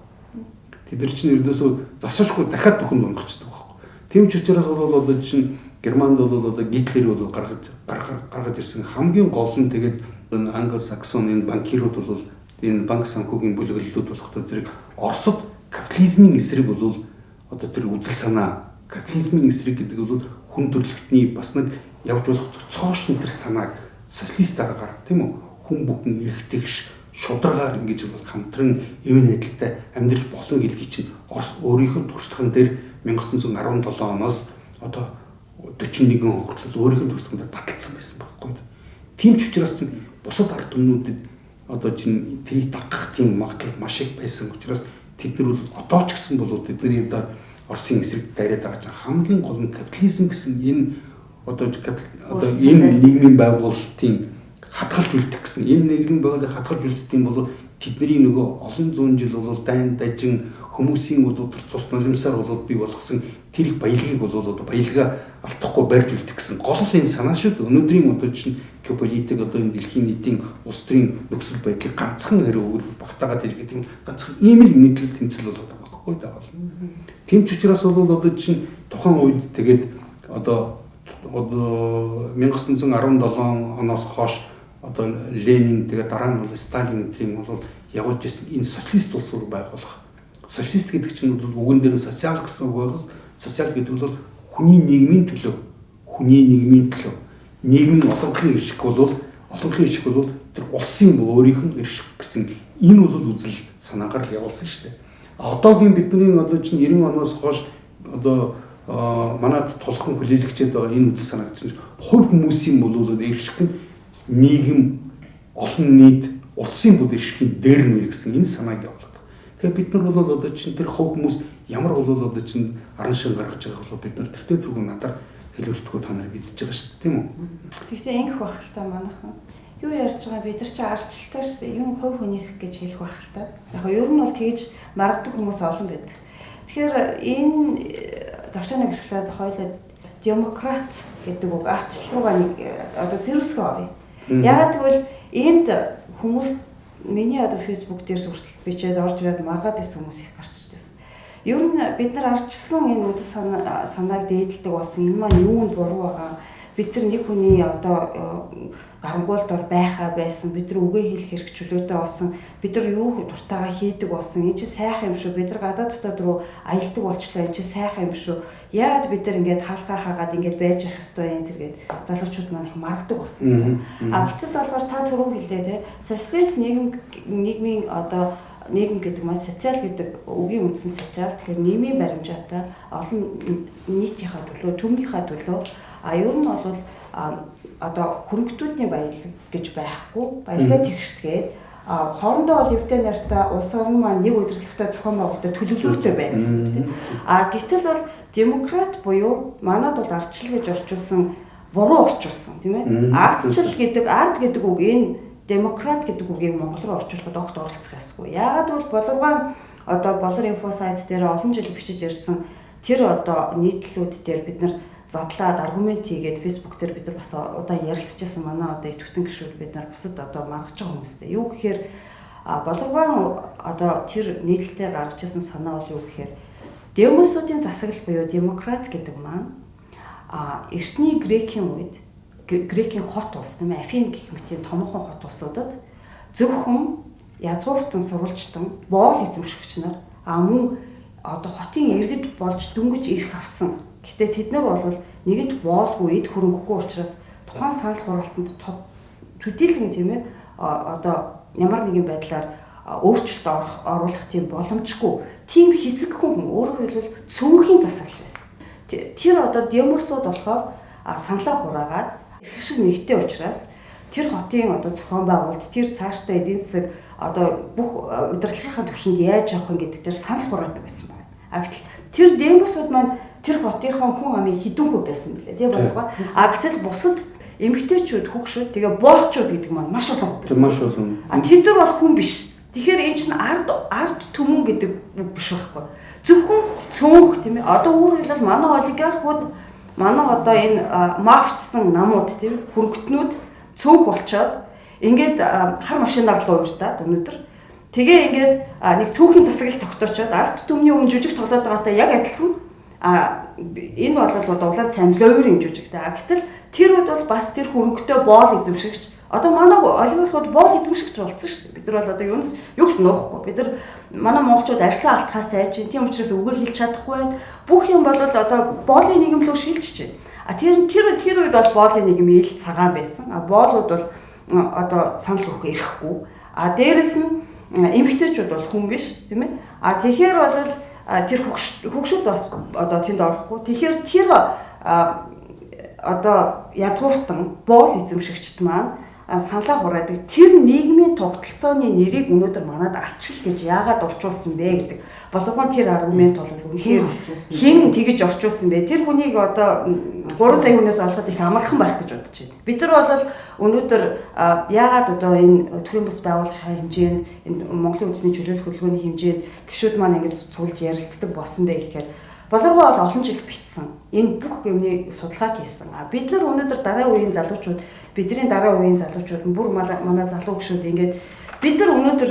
Тэд нар чинь ердөөсөө засашгүй дахиад нүхэнд унгахчдаг байхгүй. Тийм ч учраас бол одоо чинь Германд бол одоо Гитлер бол гаргаж ирсэн хамгийн гол нь тэгээд Ангlo-Саксон энэ банкирууд бол энэ банк санхүүгийн бүлэглэлүүд болох одоо зэрэг Оросд капитализмын эсрэг бол одоо тэр үзэл санаа капитализмын эсрэг гэдэг бол хүн төрөлхтний бас нэг явж болох цоошин тэр санааг социалист аргаар тийм үү хүн бүхэн эргэтгэж шударгаар ингэж бол хамтран эвэн хэдэлтэй амьдрч болно гэдгийг чинь Орос өөрийнх нь туршлаган дээр 1917 оноос одоо 41 он хүртэл өөрийнх нь туршлаган дээр баталсан байсан байхгүй. Тийм ч учраас чинь бусад ард түмнүүдэд одоо чинь тэрийг дагах тийм магадлал маш их байсан учраас тэд нар бол одоо ч гэсэн бол тэдний одоо Оросын эсрэг дайраад байгаа чинь хамгийн гол нь капитализм гэсэн энэ одоо энэ нийгмийн байгуулалтын хадгалж үлдэх гэсэн энэ нийгмийн байгуулалтыг хадгалж үлдсэм бол тэдний нөгөө олон зуун жил бол дайн дажин хүмүүсийн өдөр цус нулимсаар бол бий болгосон тэр их баялагийг бол одоо баялгаа алдахгүй барьж үлдэх гэсэн гол энэ санаа шүү дээ. Өнөөдрийн одоо чинь геополитик одоо энэ дэлхийн нийтийн улс төрийн нөхцөл байдлыг ганцхан хариу өгөх багтаагаад ирэх тийм ганцхан ийм л нийтлэл тэмцэл болоод байгаа байхгүй даа. Тийм ч учраас бол одоо чинь тухайн үед тэгээд одоо 1917 оноос хойш одоо Ленин тэгээд дараа нь бол Сталин тийм бол явуулж ирсэн энэ социалист улс руу байгуулах. Социалист гэдэг чинь бол үгэн дээр социал гэсэн үг байгаас социал гэдэг бол хүний нийгмийн төлөө нийгмийн олонхын иршиг бол тэр улсын өөрийнх нь иршиг гэсэн энэ бол үзэл санаагаар явуулсан шүү дээ. Одоогийн бидний одоо чинь 90 оноос хойш одоо манайд тулхан хүлээлгчээд байгаа энэ үзэл санааг чинь хувь хүмүүсийн бол иршиг нь нийгэм олон нийт улсын бүд иршигний дээр нэр гэсэн энэ санааг явуулдаг. Тэгэхээр бид нар бол одоо чинь тэр хувь хүмүүс ямар бол одоо чинь аран шин гаргаж байгаа бол бид нар тэртээ түргэн надаар хэлүүлтгүү та нарыг мэдчихэж байгаа шүү дээ тийм үү. Гэхдээ ингэх байх л та манайхан. Юу ярьж байгаа бид нар чи арчлалтай шүү дээ. Юм хувь хүнийх гэж хэлэх байх л та. Яг нь ер нь бол тэгж маргадаг хүмүүс олон байдаг. Тэгэхээр энэ зочны гэрчлээд хоёулаа демократ гэдэг үг арчлалгаагаа нэг одоо зэрүсгөө авъя. Яагаад гэвэл энд хүмүүс миний одоо Facebook дээр хүртэл бичээд орж ирээд маргаад байсан хүмүүс их гарч ирж байсан. Ер нь бид нар арчилсан энэ үзэл санааг дээдэлдэг болсон энэ маань юунд буруу байгаа. Бид нар нэг хүний одоо гарангуйлдор байхаа байсан. Бид нар үгээ хэлэх хэрэг чөлөөтэй болсон. Бид нар юу дуртайгаа хийдэг болсон. Энэ чинь сайхан юм шүү. Бид нар гадаад дотоод руу аялдаг болчлоо. Энэ чинь сайхан юм шүү. Яагаад бид нар ингээд хаалгаа хаагаад ингээд байж явах ёстой юм тэргээд залуучууд маань их маргадаг болсон. Гэтэл болохоор та түрүү хэлээ те социалист нийгмийн одоо нийгэм гэдэг маань социал гэдэг үгийн үндсэн социал тэгэхээр нийгмийн баримжаатай олон нийтийнхаа төлөө төмнийхээ төлөө ер нь бол одоо хөрөнгөтүүдний баялаг гэж байхгүй баялгаа тэгшдгээд хоорондоо бол эвдээ нартай улс орн маань нэг удирдлагатай зохион байгуулалтад төлөвлөлттэй байна гэсэн үг тийм. Гэтэл бол демократ буюу манад бол ардчил гэж орчуулсан буруу орчуулсан тийм ээ. Ардчил гэдэг ард гэдэг үг энэ демократ гэдэг үгийг монгол руу орчуулахад огт оролцох ёсгүй. Яагаад бол боловгаан одоо болор инфо сайт дээр олон жил бичиж ирсэн тэр одоо нийтлүүд дээр бид нар задлаад аргумент хийгээд фейсбુક дээр бид нар бас удаан ярилцчихсан манай одоо идэвхтэн гишүүд бид нар бусад одоо маргаж байгаа хүмүүстэй. Юу гэхээр боловгаан одоо тэр нийтлэлтэй гаргаж ирсэн санаа бол юу гэхээр демосуудын засаглал буюу демократ гэдэг маань эртний грекийн үед грекийн хот улс тийм ээ Афин гэх мэтийн томоохон хот улсуудад зөвхөн язгууртан сурвалжтан боол эзэмшигч нар мөн одоо хотын иргэд болж дөнгөж ирэх авсан. Гэтэ тэд нар бол нэгэнт боолгүй эд хөрөнгөгүй учраас тухайн санал хураалтанд төдийлөн тийм ээ одоо ямар нэгэн байдлаар өөрчлөлт оруулах тийм боломжгүй тийм хэсэг хүн өөрөөр хэлбэл цөөнхийн засаглал байсан. Тэр одоо демосууд болохоор саналаа хураагаад их шиг нэгтэй учраас тэр хотын одоо зохион байгуулалт тэр цаашдаа эдийн засаг одоо бүх удирдлагынхаа түвшинд яаж явах вэ гэдэг дээр санал хураадаг байсан байна. Гэтэл тэр демосууд маань тэр хотынхон хүн амын хэдэн хувь байсан бэлээ. Тийм болов. А гэтэл бусад эмэгтэйчүүд, хөгшүүд тэгээ боолчууд гэдэг маань маш олон байсан. Маш олон. А тэд нар бол хүн биш. Тэгэхээр энэ чинь ард түмэн гэдэг үг биш байхгүй. Зөвхөн цөөнх тийм ээ. Одоо өөрөөр хэлбэл манай олигархууд манай одоо энэ мафчсан намууд тийм хөргөтнүүд цөөнх болчоод ингээд хар машинаар л уурдаад өнөөдөр тэгээ ингээд нэг цөөхөн засаглал тогтоочоод ард түмний өмнө жүжиг тоглоод байгаатай яг адилхан энэ бол одоо улаан цайм ловер юм жүжигтэй. Гэтэл тэр үед бол бас тэр хөрөнгөтэй боол эзэмшигч одоо манай олигархууд боол эзэмшигч болсон шүү дээ. Бид нар бол одоо юунаас югч нуухгүй. Бид нар манай монголчууд ажлаа алтхаа сайж, тийм учраас үгээ хэлж чадахгүй байна. Бүх юм бол одоо боолын нийгэм рүү шилжиж байна. Тэр үед бол боолын нийгэм ил цагаан байсан. Боолууд бол одоо санал өгөх ирэхгүй. Дээрэс нь эмэгтэйчүүд бол хүн биш, тийм ээ. Тэгэхээр бол тэр хөгшүүд бас одоо тэнд орохгүй. Тэгэхээр тэр одоо язгууртан боол эзэмшигчд маань саналаа хураадаг тэр нийгмийн тогтолцооны нэрийг өнөөдөр манад арчил гэж яагаад орчуулсан бэ гэдэг болгоон тэр аргумент бол үнэхээр хэн тэгж орчуулсан бэ? Тэр хүнийг одоо 3 сая хүнээс олоход их амархан байх гэж бодож байна. Бид нар бол өнөөдөр яагаад одоо энэ төрийн бас байгууллагын хэмжээнд энэ Монголын үндэсний чөлөөлөх хөтөлбөрийн хэмжээнд гишүүд маань ингэж суулж ярилцдаг болсон бэ гэхээр болоргоо бол олон жил битсэн. Энэ бүх юмны судалгааг хийсэн. Бид нар өнөөдөр дараа үеийн залуучууд, бидний дараа үеийн залуучууд нь бүр манай залуу гишүүд ингээд бид нар өнөөдөр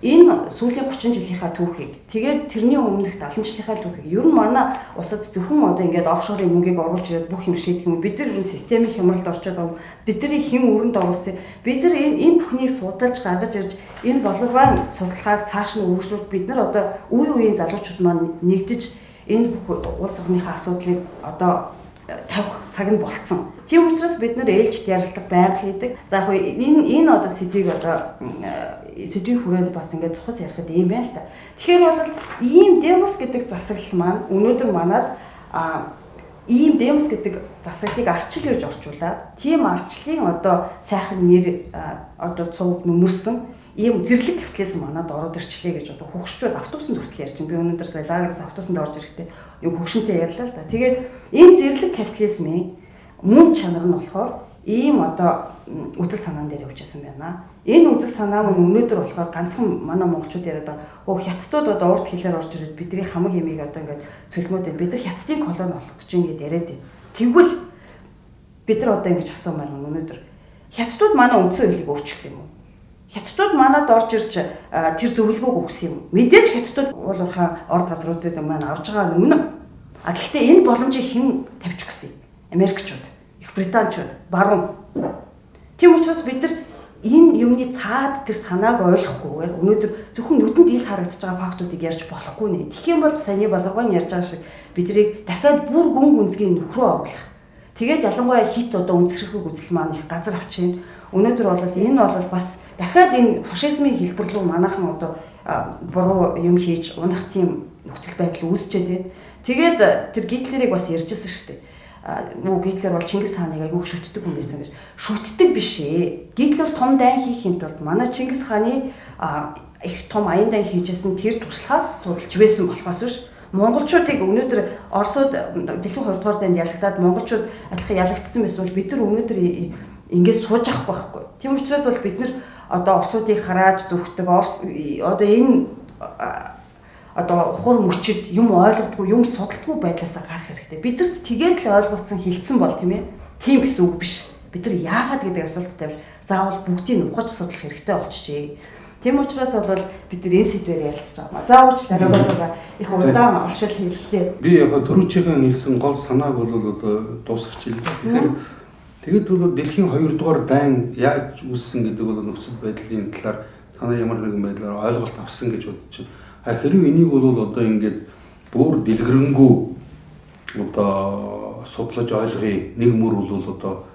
энэ сүүлийн 30 жилийнхаа түүхийг тэгээд тэрний өмнөх 70 жилийнхаа түүхийг ер нь манай усад зөвхөн одоо ингээд офшорын мөнгийг оруулж ирээд бүх юм шийдэх юм. Бид нар ер нь системийн хямралд орчод байгаа. Бидний хэн өрөнд оруулсан. Бид нар энэ бүхнийг судалж гаргаж ирж энэ боловгрын судалгааг цааш нь өргөжлүүлж бид нар одоо үе үеийн залуучууд маань нэгдэж энэ бүх улс орныхаа асуудлыг одоо тавих цаг нь болцсон. Тийм учраас бид нар ээлжид ярилцлага байнга хийдэг. За яг энэ одоо сэдвийг одоо сэдвийн хүрээнд бас ингээд цухас ярихад ийм байна л та. Тэгэхээр бол ийм демос гэдэг засаглал маань өнөөдөр манад ийм демос гэдэг засаглалыг арчил гэж орчуулад тийм арчлын одоо сайхан нэр одоо цуг нүмерсэн ийм зэрлэг капитализм манад ороод ирчлээ гэж одоо хөгшчүүд автобусанд хүртэл ярьж байна. Би өнөөдөр сая лагераас автобусанд орж ирэхдээ юу хөгшөнтэй ярьлаа л да. Тэгээд энэ зэрлэг капитализмын мөн чанар нь болохоор ийм одоо үзэл санаан дээр явж исэн байна. Энэ үзэл санаа мөн өнөөдөр болохоор ганцхан манай монголчууд яриад байгаа. Хятадууд одоо урд хэлээр орж ирээд бидний хамаг ямиг одоо ингээд цөлмөөд байна. Бид нар хятадын колони болох гэж ингээд яриад байна. Тэгвэл бид нар одоо ингэж асуумаар өнөөдөр хятадууд манай үндсэн хуулийг өөрчилсөн юм уу? Хятадууд манад орж ирж тэр зөвлөгөөг өгсөн юм. Мэдээж хятадууд уулуурхаа орд газруудад маань авж байгаа нь үнэн. Гэхдээ энэ боломжийг хэн тавьчих гэсэн юм? Америкчууд, Их Британичууд, баруун. Тийм учраас бид нар энэ юмны цаад тэр санааг ойлгохгүйгээр өнөөдөр зөвхөн нүдэнд ил харагдаж байгаа фактуудыг ярьж болохгүй нэ. Тэгэх юм бол саяны боловгоон ярьж байгаа шиг биднийг дахиад бүр гүн гүнзгий нөхрөө оруулах. Тэгээд ялангуяа хит одоо үндэсрэх үзэл маань их газар авчихна. Өнөөдөр бол энэ бол бас дахиад энэ фашизмын хэлбэр рүү манайхан одоо буруу юм хийж унах тийм нөхцөл байдал үүсчээд байна. Тэгээд тэр Гитлерийг бас ярьжсэн шүү дээ. Гитлер бол Чингис хааныг аягүй шүтдэг хүн байсан гэж. Шүтдэг биш ээ. Гитлер том дайн хийхин тулд манай Чингис хааны их том аян дайн хийжсэн тэр туршлагаас судалж байсан болохоос биш. Монголчуудыг өнөөдөр Оросууд дэлхийн 2 дугаар дайнд ялагдаад монголчууд адилхан ялагдсан байсан бол бид нар өнөөдөр ингэж сууж авах байхгүй. Тийм учраас бол бид нар одоо Оросуудыг харааж зүгтдэг одоо энэ одоо ухар мөчид юм ойлгодгүй юм судалдаггүй байдлаасаа гарах хэрэгтэй. Бидэрт тэгээд л ойлголцсон хилцэн бол тийм ээ. Тийм гэсэн үг биш. Бид нар яагаад гэдэг асуулт тавьж заавал бүгдийг ухаж судлах хэрэгтэй болчихжээ. Тийм учраас бол бид нар энэ сэдвээр ярилцж байгаа. Заавал дараагаа их удаан оршил хэллээ. Би яг төрүүчийн хэлсэн гол санааг бол одоо дуусгах хэлээ. Тэгээд бол дэлхийн 2 дугаар дайн яаж үүссэн гэдэг бол нөхцөл байдлын талаар танай ямар нэгэн байдлаар ойлголт авсан гэж бодож байна. Хэрвээ энийг бол одоо ингээд бүр дэлгэрэнгүй одоо судлаж ойлгоё. Нэг мөр бол одоо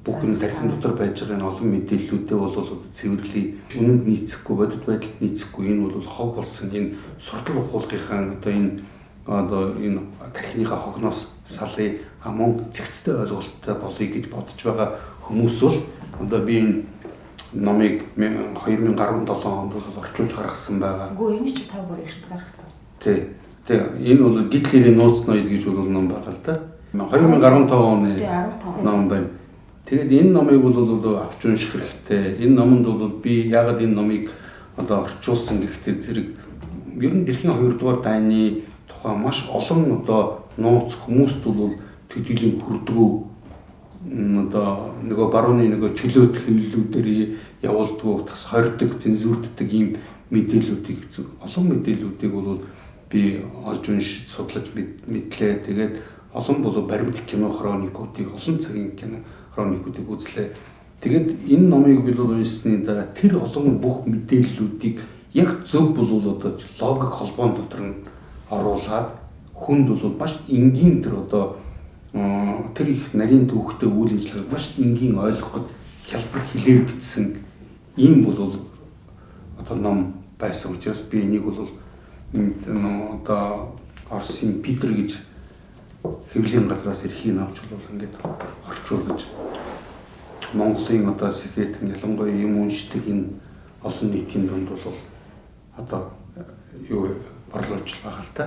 бүх юм тархин дотор байж байгаа энэ олон мэдээллүүдээ бол одоо цэвэрлэе. Үнэнд нийцэхгүй, бодит байдалд нийцэхгүй энэ бол хог болсон энэ суртал ухуулгынхаа одоо энэ тархиныхаа хогноос салъя мөн зэгцтэй ойлголттой болъё гэж бодож байгаа хүмүүс бол одоо би энэ номыг 2017 онд бол орчуулж гаргасан байгаа. Үгүй энэ ч 5 гөр эрт гаргасан. Тий. Тэгээ энэ бол Гитлерийн нууц ноёд гэж бол ном байгаа л да. 2015 оны ном байна. Тэгээд энэ номыг бол авч унших хэрэгтэй. Энэ номонд бол би яагаад энэ номыг одоо орчуулсан гэхдээ зэрэг ер нь дэлхийн 2 дугаар дайны тухай маш олон одоо нууц хүмүүст бол төдийлөн хүрдгүү одоо нөгөө барууны нөгөө чөлөөт хэвлэлүүдээр явуулдаг, тас хордог, цензурддаг ийм мэдээллүүдийг олон мэдээллүүдийг бол би олж уншиж судлаж мэдлээ. Тэгээд олон бол баримт кино хроникуудыг, олон цагийн кино хроникуудыг үзлээ. Тэгээд энэ номыг би бол уншсны дараа тэр олон бүх мэдээллүүдийг яг зөв бол одоо логик холбоон дотор нь оруулаад хүнд бол маш энгийн тэр одоо тэр их нарийн төвхтэй үйл ажиллагааг маш энгийн ойлгоход хялбар хэлээр бичсэн ийм бол одоо ном байсан учраас би энийг бол одоо Оросын Питер гэж хэвлэлийн газраас эрхийг авч бол ингээд орчуулж Монголын одоо сэхэтэн ялангуяа юм уншдаг энэ олон нийтийн дунд бол одоо юу борлуулж байгаа л та.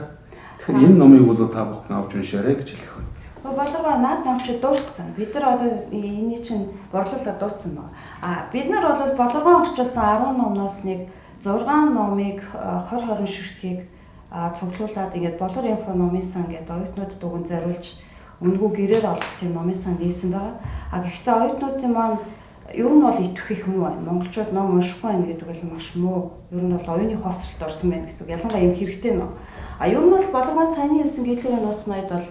Тэгэхээр энэ номыг бол та бүхэн авч уншаарай гэж хэлэх байна. Боловоо наад ном чи дууссан. Бид нар одоо энэ чинь борлуулаад дууссан байна. Бид нар бол боловоо орчуулсан 10 номноос нэг 6 номыг 2020 ширхгийг цуглуулад ингээд болор инфо номын сан гэдэг оюутнууд дугуйн зориулж үнэгүй гэрээр олох тийм номын сан дийсэн байгаа. Гэхдээ оюутнуудын маань ер нь бол итгэх их муу байна. Монголчууд ном уншихгүй байна гэдэг бол маш муу. Ер нь бол оюуны хоосролд орсон байна гэсэн үг. Ялангуяа юм хэрэгтэй ном. Ер нь бол боловоо саяны хэлсэн Гитлерийн нууц ноёд бол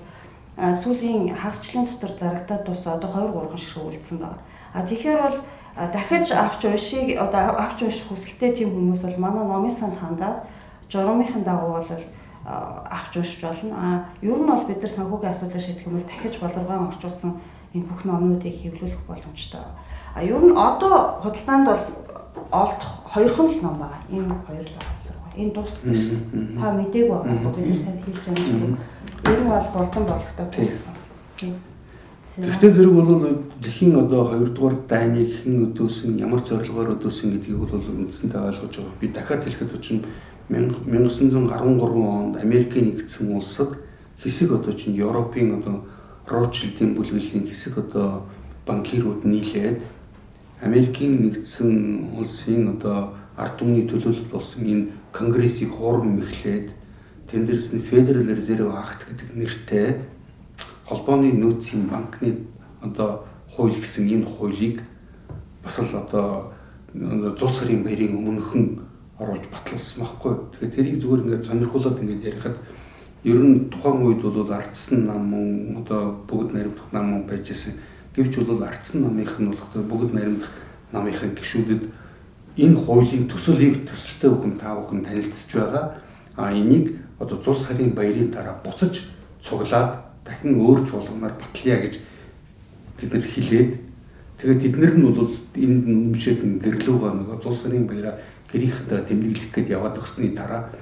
сүүлийн хагасчлалын дотор зарагдаад дуусаа одоо 2-3 ширхэг үлдсэн байна. Тэгэхээр бол дахиж авч унших хүсэлтэй тийм хүмүүс бол манай номын санд хандаад журамынхын дагуу бол авч уншиж болно. Ер нь бол бид нар санхүүгийн асуудлыг шийдэх юм бол дахиж боловгоо орчуулсан энэ бүх номнуудыг хэвлүүлэх боломжтой. Ер нь одоо худалдаанд бол олдох 2 ном байгаа. Энэ 2 л байна. Энэ дууссан шүү дээ. Та мдэггүй байгаа. Бид нар танд хэлж байгаа юм. Ер нь бол болон болохтой дууссан. Гэхдээ зэрэг бол дэлхийн одоо 2 дугаар дайныг хэн өдөөсөн, ямар зорилгоор өдөөсөн гэдгийг бол үндсэндээ ойлгож байгаа. Би дахиад хэлэхэд чинь 1913 онд Америкийн нэгдсэн улсад хэсэг одоо чинь Европын одоо Ротшильдийн бүлэглэлийн хэсэг одоо банкирууд нийлээд Америкийн нэгдсэн улсын одоо ард түмний төлөөлөл болсон энэ конгрессийг хуурам мэхлээд тэн дээрс нь Federal Reserve Act гэдэг нэртэй холбооны нөөцийн банкны одоо хууль гэсэн энэ хуулийг бас л одоо зул сарын баярын өмнөхөн оруулж батлуулсан байхгүй. Тэгэхээр тэрийг зүгээр ингээд сонирхуулаад ингээд ярихад ер нь тухайн үед бол ардсан нам мөн одоо бүгд наримдах нам мөн байж исэн. Гэвч бол ардсан намынх нь бол бүгд наримдах намынхын гишүүдэд энэ хуулийн төсөлтэй бүхэн та бүхэн танилцж байгаа. Энийг одоо зул сарын баярын дараа буцаж цуглаад дахин өөр чуулганаар батлая гэж тэд нар хэлээд тэгээд тэднэр нь бол энэ нэмшээд гэрлүүгээ нөгөө зул сарын баяраа гэрийнхээ тэмдэглэх гээд яваад өгсөний дараа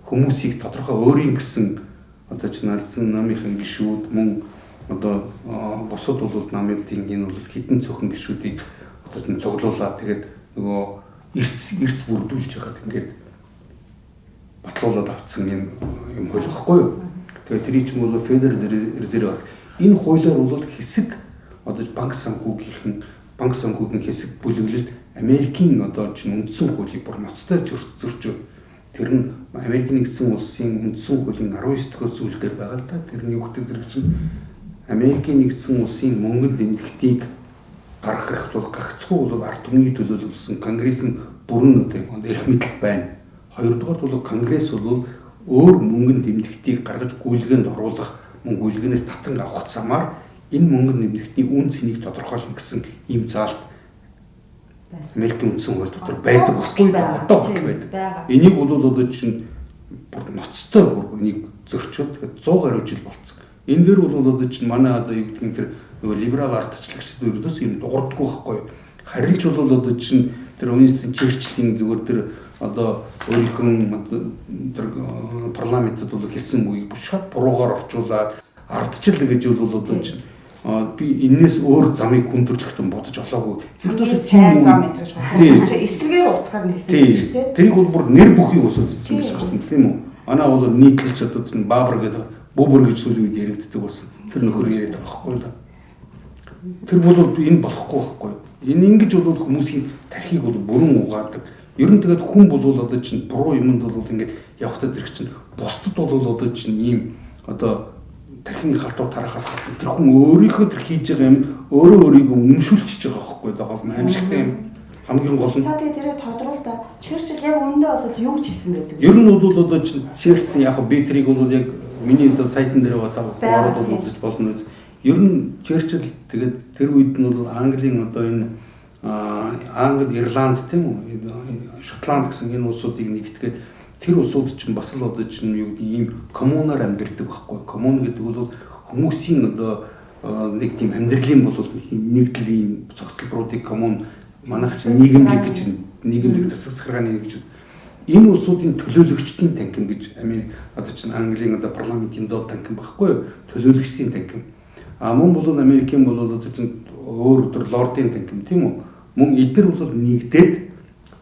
хүмүүсийг тодорхой өөрийн гэсэн одоо ч нарцсан намынхын гишүүд мөн одоо бусад бол намуудын энэ бол хідэн цөөхөн гишүүдийг одоо ч цуглуулад тэгээд нөгөө эрс бүрдүүлж хагаад ингээд батлуулаад авцсан юм хуулихгүй юу. Тэгээд тэр чинь бол Federal Reserve энэ хуулиар бол хэсэг одоо банк санхүүгийн хэсэг бүлэглэлд Америкийн одоо чинь үндсэн хуулийг бүр ноцтой зөрчөө. Тэр нь Америкийн нэгдсэн улсын үндсэн хуулийн 19 дахь зүйл дээр байгаа л да. Тэрний үгтэй зэрэг чинь Америкийн нэгдсэн улсын мөнгөнд нэмэгдийг гаргах бол гагцхүү бол ард түмний төлөөлөлсөн конгрессийн бүрэн эрх мэдэл байна. Хоёрдугаар бол конгресс бол өөр мөнгөнд нэмэгдийг гаргаж гүйлгээнд оруулах мөн гүйлгээнээс татан авах замаар энэ мөнгөнд нэмэгдийн үн цэнийг тодорхойлно гэсэн ийм заалт Америкийн үндсэн хууль дотор байдаг байхгүй одоо байдаг. Энийг бол одоо чинь бүр ноцтой бүр энийг зөрчөөд тэгээд 100 гаруй жил болцсон. Энэ дээр бол одоо чинь манай одоо юу гэдгийг тэр нөгөө либерал ардчлагчид ердөөс юм дуурдаггүй байхгүй. Харин ч бол одоо чинь тэр Уинстон Черчиллийн зүгээр тэр одоо өөрийнхөө тэр парламентод бол хэлсэн үгийг шат буруугаар орчуулад ардчил гэж бол одоо чинь би энэс өөр замыг хүндрэлтэн бодож олоогүй. Ердөөс сайн зам мэдрэж байна. Эсрэгээр утгаар хэлсэн шүү дээ. Тэрийг бол бүр нэр бүхий ус үзсэн гэж байна тийм үү? Манай бол нийтлэлч одоо тийм баабар гэдэг бөбөр гэж сүүлийн үед яригддаг болсон. Тэр нөхөр яриад байгаа байхгүй л. Тэр бол энэ болохгүй байхгүй. Энэ ингэж бол хүмүүсийн тархийг бол бүрэн угаадаг. Ер нь тэгээд хүн бол одоо чинь буруу юмд бол ингэж явахтаа зэрэг чинь бусдад бол одоо чинь ийм одоо тархины халтур тарахаас гадна тэр хүн өөрийнхөө тэр хийж байгаа юм өөрийгөө өмшүүлчихэж байгаа байхгүй да гол аимшигтай юм хамгийн гол нь. Та тэгээд тэрийг тодруулдаа Черчилль яг үүндээ бол юу гэж хэлсэн байдаг? Ер нь бол одоо чинь Черчилль яг би тэрийг бол яг миний сайтн дээр байгаа ороод үзэж болно үз. Ер нь Черчилль тэгээд тэр үед нь бол Английн одоо энэ Англи, Ирланд тийм үү, Шотланд гэсэн энэ улсуудыг нэгтгээд тэр улсууд чинь бас л одоо чинь юу гэдэг ийм коммунаар амьдардаг байхгүй. Коммун гэдэг бол хүмүүсийн одоо нэг тийм амьдралын бол нэгдэл ийм цогцлборуудыг коммун манайх чинь нийгэмлэг гэж нийгэмлэг засаг захиргааны гэж энэ улсуудын төлөөлөгчдийн танхим гэж Америк одоо чинь Английн одоо парламентын доод танхим байхгүй төлөөлөгчдийн танхим. Мөн бол Америкийн бол одоо чинь өөр өдөр лордын танхим тийм үү. Мөн эдгээр бол нэгдээд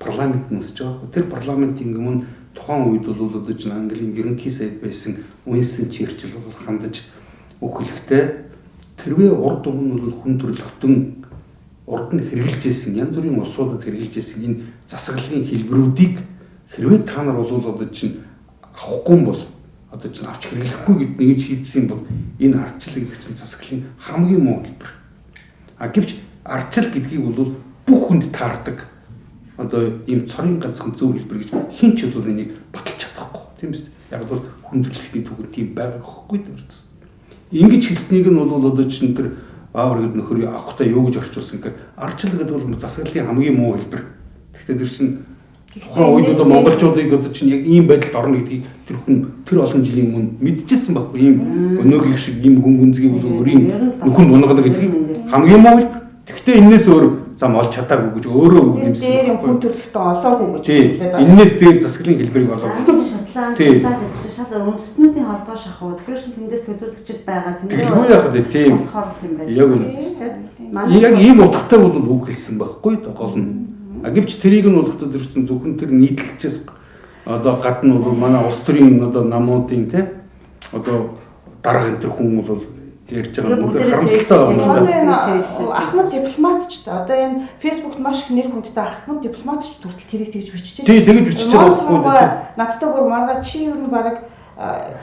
парламент нөсөж байгаа байхгүй. Тэр парламентын өмнө тухайн үед бол одоо чинь Английн ерөнхий сайд байсан Уинстон Черчилль бол хандаж өгөхлөхтэй тэрвээ урд өмнө бол хүн төрөлхтөн урд нь хэрэгжилж исэн янз бүрийн улсуудад хэрэгжилж исэн энэ засаглалын хэлбэрүүдийг хэрвээ та нар бол одоо чинь авахгүй бол одоо чинь авч хэрэглэхгүй гэд нэгж хийсэн бол энэ ардчлал гэдэг чинь засаглалын хамгийн муу хэлбэр. Гэвч ардчлал гэдгийг бол бүх хүнд таардаг одоо ийм цорын ганцхан зөв хэлбэр гэж хин ч бол энийг баталж чадахгүй тийм биз. Яг бол хүндрэлтний түгэнд тийм байгаа гэхгүй дэрс. Ингэж хийснийг нь бол одоо чинь тэр баавар гэдэг нөхөр авахтаа юу гэж орчуулсан гэхээр ардчлал гэдэг бол засаглалын хамгийн муу хэлбэр. Гэхдээ тэр чинь тухайн үед одоо монголчуудыг одоо чинь яг ийм байдалд орно гэдгийг тэр хүн тэр олон жилийн өмнө мэдчихсэн байхгүй ийм өнөөгийн шиг ийм хүн гүнзгий бол өөрийн нөхөнд унгадаг гэдгийг хамгийн муу хэлбэр. Гэхдээ энэс өөр зам олж чадаагүй гэж өөрөө үгэмсэн. Тэр хүн төрлөختөө олоогүй гэж хэлээд байна. Энэс дээр засаглалын хэлбэрийг олоогүй. Шатлаад үндэстнүүдийн холбоо шахуу. Тэгэхээр тэндээс төлөөлөгчд байгаа. Тэндээ яг тийм болохоор юм байна. Яг ийм утгатай бол үг хэлсэн байхгүй гол нь. Гэвч тэрийг нь бодоход зэрэгсэн зөвхөн тэр нийтлэгчээс одоо гадна бол манай улс төрийн одоо намуудын тий одоо дарга энэ хүн бол ярьж байгаа нөхөр харамсалтай байна. Ахмад дипломатч одоо энэ фэйсбүүкт маш их нэр хүндтэй ахмад дипломатч хүртэл тэрийг тэгж биччихэ. Тий тэгж бичиж байгаа байхгүй. Надтай бүр маргаа чи юу н баг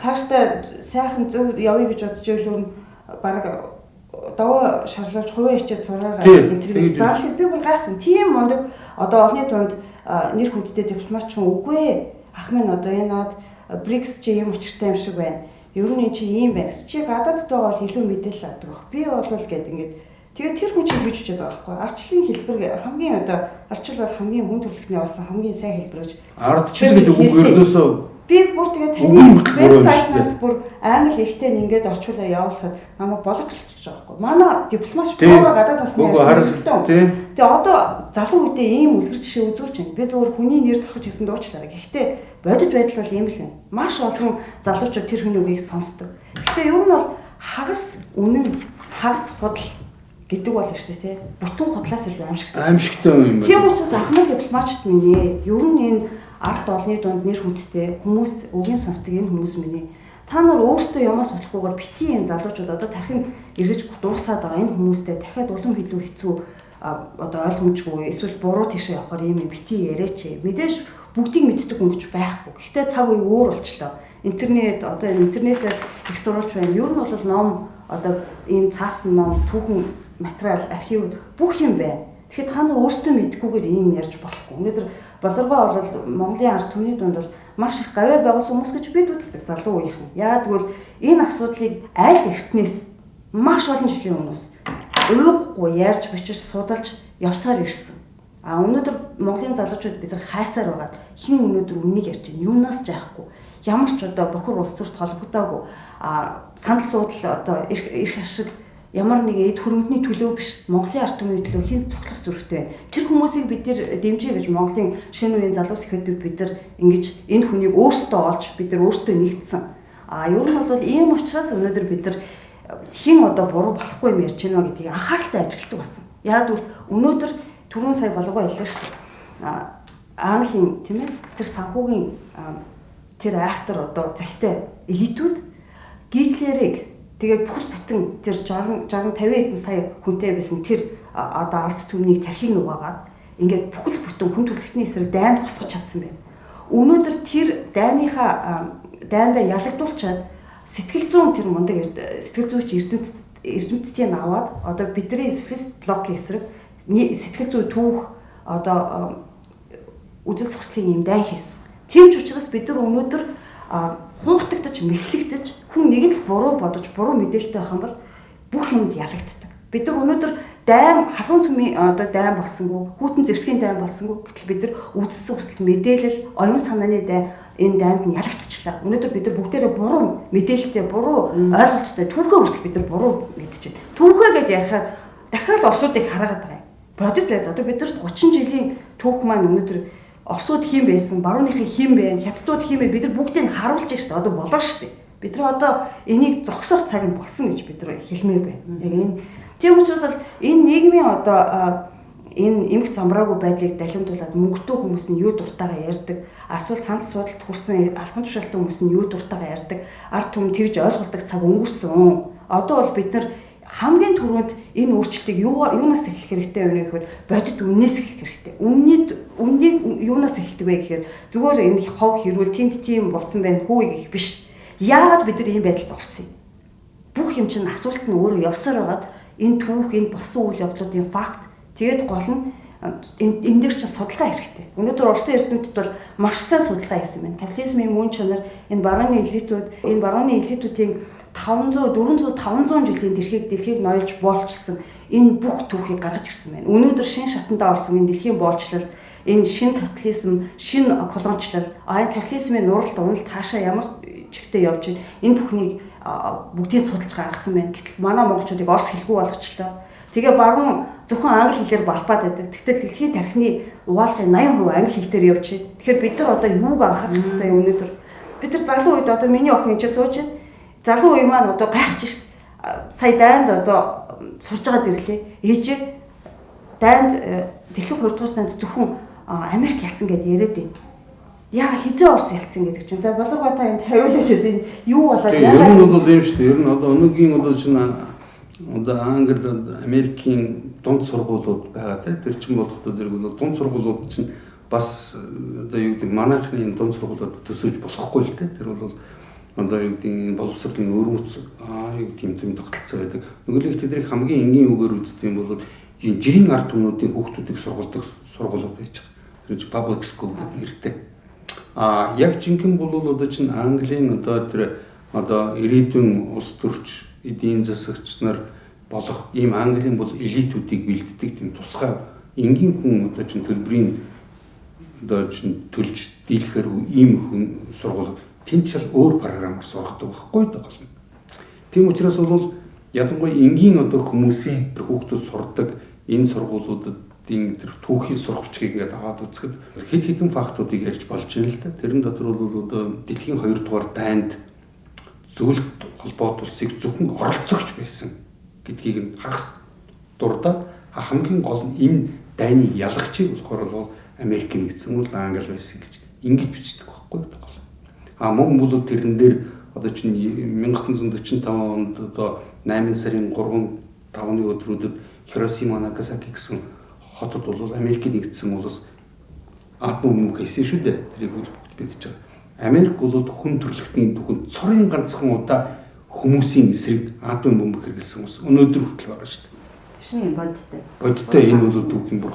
цаашдаа сайхан зөв явъя гэж бодож ивэл баг даваа шарлуулж хувийн хичээл сураараа интервью заалхад би бүр гайхсан. Тийм мундаг одоо олонний дунд нэр хүндтэй дипломатч хүн үгүй. Ах минь одоо энэ над БРИКС чи юм учиртай юм шиг байна. Ер нь чи ийм байна. Чи гадаадд байгаа бол илүү мэдээлэл авдаг байх. Би бол гээд ингээд тэгээд тэр хүн чинь гэж үчээд байгаа байхгүй. Ардчлалын хэлбэр хамгийн одоо ардчил бол хамгийн хүн төрөлхтний болсон хамгийн сайн хэлбэр гэж. Ардчил гэдэг үг ердөөсөө би бүр тэгээд таны вебсайтнаас бүр англи ихтэй ингээд орчуулаа явуулахад намайг болгочихж байгаа байхгүй. Манай дипломатч өөрөө гадаад талын ажилладаг. Тэгээд одоо залуу үедээ ийм үлгэр жишээ үзүүлж байна. Би зөвхөн хүний нэр зохиж хийсэн дуучлаарай. Гэхдээ бодит байдал бол ийм л байна. Маш олон залуучууд тэр хүний үгийг сонсдог. Гэхдээ ер нь бол хагас үнэн, хагас худал гэдэг бол шүү дээ тий. Бүтэн худлаас илүү аимшигтай. Аимшигтай юм байна. Тийм учраас ахмад дипломатчд минь ер нь энэ ард олны дунд нэр хүндтэй хүмүүс үгийн сонсдог энэ хүмүүс минь та нар өөрсдөө ямаас болохгүйгээр бити энэ залуучууд одоо тархин эргэж дуусаад байгаа энэ хүмүүстэй дахиад улам илүү хэцүү одоо ойлгомжгүй эсвэл буруу тийшээ явахаар ийм бити яриач мэдээж бүгдийг мэддэг хүн гэж байхгүй. Гэхдээ цаг үе өөр болчлоо. Интернет одоо интернетээр их сурвалж байна. Ер нь бол ном одоо ийм цаасан ном, түүхэн материал, архив бүх юм байна. Тэгэхээр та нар өөрсдөө мэдгүйгээр ийм ярьж болохгүй. Өнөөдөр болоргоо бол Монголын ард түмний дунд бол маш их гавьяа байгуулсан хүмүүс гэж бид үздэг залуу үеийнхэн. Яагаад гэвэл энэ асуудлыг аль эртнээс маш олон жилийн өмнөөс ууггүй ярьж бичиж судалж явсаар ирсэн. Өнөөдөр Монголын залуучууд бид нар хайсаар байгаа. Хэн өнөөдөр үнийг ярьж байна? Юунаас жаахгүй. Ямар ч одоо бохор улс төрт холбогдоогүй. Сандал суудлал одоо эрх ашиг ямар нэг эд хөрөнгөний төлөө биш Монголын ард түмний төлөө хэн цуглах зүрхтэй байна. Тэр хүмүүсийг бид нэр дэмжиж гэж Монголын шинэ үеийн залуус ихэдүүд бид нар ингэж энэ хүнийг өөрсдөө олж бид нар өөрсдөө нэгдсэн. Ер нь бол ийм учраас өнөөдөр бид нар хэн одоо буруу болохгүй юм ярьж байна гэдгийг анхааралтай ажигладаг болсон. Яг л өнөөдөр түрүүн сая болгоо яллаа шүү дээ. Английн тийм ээ тэр санхүүгийн тэр актер одоо залтай элитүүд Гитлерийг тэгээ бүхэл бүтэн тэр 60 50 хэдэн сая хүнтэй байсан тэр одоо ард түмнийг тархийг нугаагаад ингээд бүхэл бүтэн хүн төрөлхтний эсрэг дайнд босгож чадсан байна. Өнөөдөр тэр дайндаа ялагдуулчаад сэтгэл зүйн тэр мундаг сэтгэл зүйч эрдэмтдийг аваад одоо бидний социалист блокийн эсрэг сэтгэл зүй түүх одоо үзэл сурталчилгын юм дайн хийсэн. Тийм ч учраас бид нар өнөөдөр хунгатагдаж мэхлэгдэж хүн нэг л буруу бодож буруу мэдээлэлтэй байх юм бол бүх юмд ялагддаг. Бид нар өнөөдөр дайм халуун цөмийн одоо дайм болсонгүй, хүүтэн зэвсгийн дайм болсонгүй гэтэл бид нар үзэлсэн хүртэл мэдээлэл, оюун санааны дайм энэ дайнд нь ялагдчихлаа. Өнөөдөр бид нар бүгдээрээ буруу мэдээлэлтэй, буруу ойлголттой түүхээ хүртэл бид нар буруу мэдчихэв. Түүхээ гэдээ ярихаар дахиад орсуудыг хараагаад байгаа юм. Бодит байд одоо бид нар 30 жилийн түүх маань өнөөдөр орсууд хин байсан, барууныхын хин байна, хятадууд хин байна бид нар бүгдийг нь харуулж штэ одоо болоо штэ. Бид нар одоо энийг зогсоох цаг нь болсон гэж бид нар хэлмээр байна. Яг энэ тийм учраас бол энэ нийгмийн одоо энэ эмх замбраагүй байдлыг далимдуулаад мөнгөтэй хүмүүс нь юу дуртайгаа ярьдаг, асуул санд судалд хүрсэн албан тушаалтай хүмүүс нь юу дуртайгаа ярьдаг, ард түмэн тэгж ойлгуулдаг цаг өнгөрсөн. Одоо бол бид нар хамгийн түрүүнд энэ өөрчлөлтийг юунаас эхлэх хэрэгтэй вэ гэхээр бодит үннээс эхлэх хэрэгтэй. Үннийг юунаас эхэлдэг вэ гэхээр зүгээр энэ хов хэрүүл тэнд тийм болсон байх хүү гэх биш. Яагаад бид нар ийм байдалд орсон юм? Бүх юм чинь асуулт нь өөрөө явсаар байгаад энэ түүх энэ болсон үйл явдлуудын факт тэгээд гол нь энэ дээр чинь судалгаа хэрэгтэй. Өнөөдөр Орсын эрдэмтэд бол маш сайн судалгаа хийсэн байна. Капитализмын мөн чанар энэ барууны элитүүдийн 500 400 500 жилийн дэлхийг ноёлж боолчилсан энэ бүх түүхийг гаргаж ирсэн байна. Өнөөдөр шин шатандаа орсон энэ дэлхийн боолчлал, энэ шин капитализм, шин колоничлал, капитализмын нуралт уналт хаашаа ямар чигтээ явж байна. Энэ бүхнийг бүгдийг судалж гаргасан байна. Гэтэл манай монголчуудыг орс хэлгүй болгочлоо. Тэгээ баруун зөвхөн англи хэлээр балбаад байдаг. Тэгтэл дэлхийн тархины угаалгын 80% англи хэл дээр явж байна. Тэгэхээр бид нар одоо юуг анхаарах хэрэгтэй өнөөдөр? Бид нар залуу үед одоо миний охин энэ сууж байна. Залуу үе маань одоо гайхаж шít. Сая дайнд одоо сурж байгаад ирлээ. Ээжээ дайнд дэлхийн 2 дугаар дайнд зөвхөн Америк ялсан гэдээ яриад байна. Яа хизээ орс ялцсан гэдэг чинь. За болоргоо та энд хариулаач үү? Юу болоод яагаад? Ер нь бол юм шүү дээ. Ер нь одоо өнөөгийн одоо чинь одоо Англид Америкийн дунд сургуулиуд байгаа тийм. Тэр чинь болохдоо зэрэг бол дунд сургуулиуд чинь бас одоо юу гэдэг манайхны дунд сургуулиуд төсөөж болохгүй л тийм. Тэр бол одоо юу гэдэг боловсролын өрөөц юу тийм тогтолцоо байдаг. Нөгөөлөг тэднийг хамгийн энгийн үгээр үздэг юм бол энэ жирийн ард түмнүүдийн хүүхдүүдийг сургуулдаг сургуулиуд байж байгаа. Тэр чинь public school гэдэг нэртэй. Яг жинхэнэ бол одоо чинь Английн одоо ирээдүйн улс төрч эдийн засагч нар болох ийм Английн бол элитүүдийг бэлддэг тийм тусгай энгийн хүн одоо чинь төлбөрийн одоо чинь төлж дийлэхээр ийм хүн сургууль тэнд шал өөр програмаар сургадаг байхгүй даа. Тийм учраас бол ялангуяа энгийн одоо хүмүүсийн хүүхдүүд сурдаг энэ сургуулиудын тэр түүхийн сургагчгийг ингээд аваад үзэхэд хэд хэдэн фактуудыг ярьж болж байна л да. Тэрэн дотор бол одоо дэлхийн 2 дугаар дайнд зөвлөлт холбоот улсыг зөвхөн оролцогч байсан гэдгийг нь хагас дурдаад хамгийн гол нь энэ дайныг ялгахчийг болохоор бол Америк нэгдсэн улс Англи байсан гэж ингэж бичдэг байхгүй гол. Мөн бол тэрэн дээр одоо чинь 1945 онд одоо 8 сарын 3-5-ны өдрүүдэд Хиросима Нагасаки гэсэн хотод бол Америк нэгдсэн улс атом бомб хийсэн шүү дээ. Тэрийг бүгд мэдчихэж байгаа. Америк бол хүн төрөлхтний түүхэнд цорын ганцхан удаа хүмүүсийн эсрэг атом бомб хэрэглэсэн улс өнөөдөр хүртэл байгаа шүү дээ. Шинэ бодтой. Бодтой энэ бол түүхийн бүр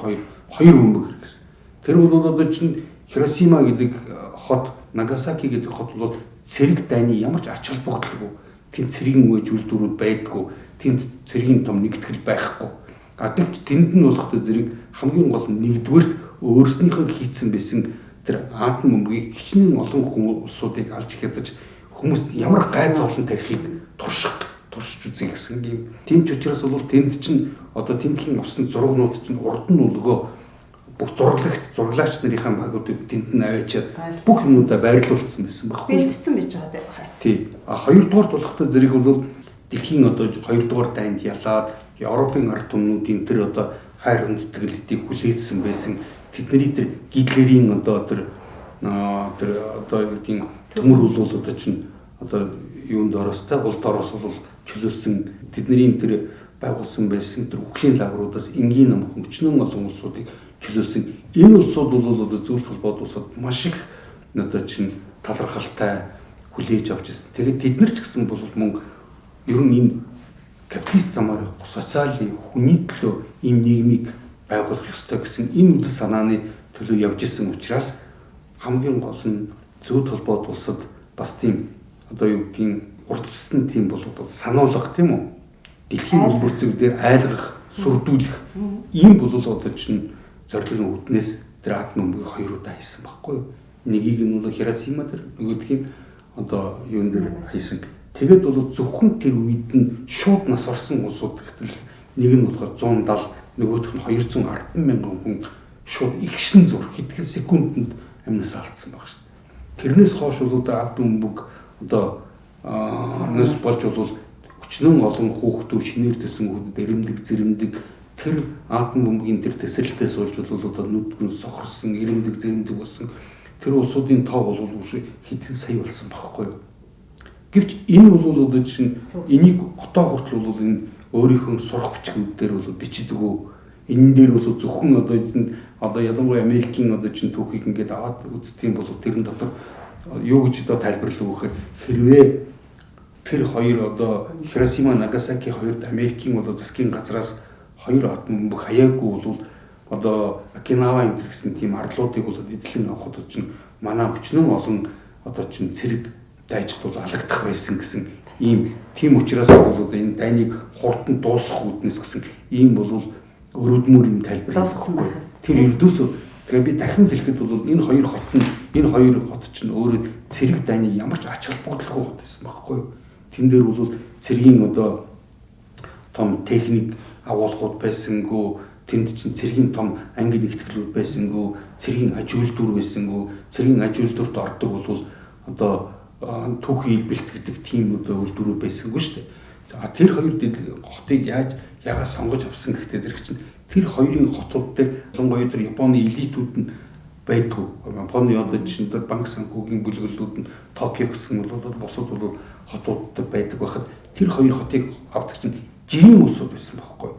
хоёр бомб хэрэглэсэн. Тэр бол одоо чинь Хиросима гэдэг хот, Нагасаки гэдэг хот бол цэрэг дайны ямар ч ач холбогдолгүй. Тэнд цэргийн үеж үйлдвэрүүд байдгүй. Тэнд цэргийн том нэгтгэл байхгүй. Гэвч тэнд нь болохтой зэрэг хамгийн гол нь нэгдүгээр өөрснийхөө хийцэн байсан тэр атом бомбыг хичнээн олон улсуудыг алж хядаж хүмүүс ямар гайз олон тарихыг туршиж үзье гэсэн юм. Тийм ч учраас бол тэнд чинь одоо тэмдэглэн авсан зургнууд чинь урд нь өлгөө бүх зурглаач нарынхаа багуудыг тэнд нь аваачаад бүх юмудаа байрлуулсан байсан байхгүй. Бэлдсэн байж байгаа байх. Тийм. Хоёрдугаар болохтой зэрэг бол дэлхийн одоо хоёрдугаар дайнд ялаад Европын ард түмнүүдийн тэр одоо хайр хүндэтгэлтийг хүлээсэн байсан тэдний тэр Гитлерийн одоо тэр тэр одоо юу гэдгийг төмөр бол одоо чинь одоо юунд ороостай улд ороос бол чөлөөлсөн тэдний тэр байгуулсан байсан тэр үхлийн лагруудаас энгийн ном хөнгчнөн олон улсуудыг чөлөөлсөн энэ улсууд бол одоо зөвлөлт холбоод улсад маш их одоо чинь талархалтай хүлээж авч ирсэн. Тэгээд тэд нар ч гэсэн бол мөн ер нь энэ капиталист замаар социалын хүний төлөө ийм нийгмийг байгуулах ёстой гэсэн энэ үзэл санааны төлөө явж исэн учраас хамгийн гол нь зөвлөлт холбоод улсад бас тийм одоо юу гэдгийг урдчилсан тийм бол одоо сануулгах тийм үү? Дэлхийн улс бүрцэг дээр айлгах, сүрдүүлэх ийм бол одоо чинь зорилгын үүднээс тэр атом бомбыг хоёр удаа хийсэн байхгүй юу? Нэгийг нь бол Хиросима дээр нөгөөх нь одоо юун дээр хийсэн. Тэгээд бол зөвхөн тэр үед нь шууд нас орсон улсууд гэтэл нэг нь болохоор 170, нөгөөх нь 210 мянган хүн шууд игшин зур хэдхэн секундэд амьнаас алдсан баг шүү дээ. Тэрнээс хойш бол одоо атом бомбыг одоо нас болж бол өчнөн олон хүүхдүүд шинээр төсөн хүүхдэд эрэмдэг зэрэмдэг тэр атом бомбын тэр тесрэлтээс болж бол одоо нүдгэн сохорсон эрэмдэг зэрэмдэг болсон тэр улсуудын тоо бол хэдэн сая болсон байхгүй юу. Гэвч энэ бол одоо чинь энийг отоо хүртэл бол энэ өөрийнхөө сурах бичгүүд дээр бол бичдэг үү. Энэ дээр бол зөвхөн одоо ялангуяа Америкийн одоо чинь түүхийг ингээд аваад үздэг юм бол тэрэн дотор юу гэж одоо тайлбарлах вэ гэхээр хэрвээ тэр хоёр одоо Хиросима, Нагасаки хоёрт Америкийн одоо засгийн газраас хоёр атом бомб хаяагүй бол одоо Окинава энэ гэсэн тийм арлуудыг бол эзлэн авахд чинь манай өчнөн олон одоо чинь цэрэг дайчд бол алагдах байсан гэсэн ийм тийм учраас бол энэ дайныг хурдан дуусгах үүднээс гэсэн ийм бол өрөөдмөр юм тайлбарлахгүй. Тэр ердөөсөө тэгээ би дахин хэлэхэд бол энэ хоёр хот чинь өөрөө цэрэг дайны ямар ч ач холбогдолгүй хот байсан байхгүй юу. Тэн дээр бол цэргийн одоо том техник агуулгууд байсангүй, тэнд чинь цэргийн том анги нэгтгэлүүд байсангүй, цэргийн аж үйлдвэр байсангүй, цэргийн аж үйлдвэрт ордог бол одоо түүхий бэлтгэдэг тийм одоо үйлдвэрүүд байсангүй шүү дээ. За тэр хоёр хотыг яагаад сонгож авсан гэхдээ зэрэг чинь тэр хоёрын хотууд дээр ялангуяа тэр Японы элитүүд нь байдгүй. Японы одоо чинь тэр банк санхүүгийн бүлгэлүүд нь Токио гэсэн бол одоо бусад бол хотуудад байдаг байхад тэр хоёр хотыг авдаг чинь жирийн улсууд байсан байхгүй.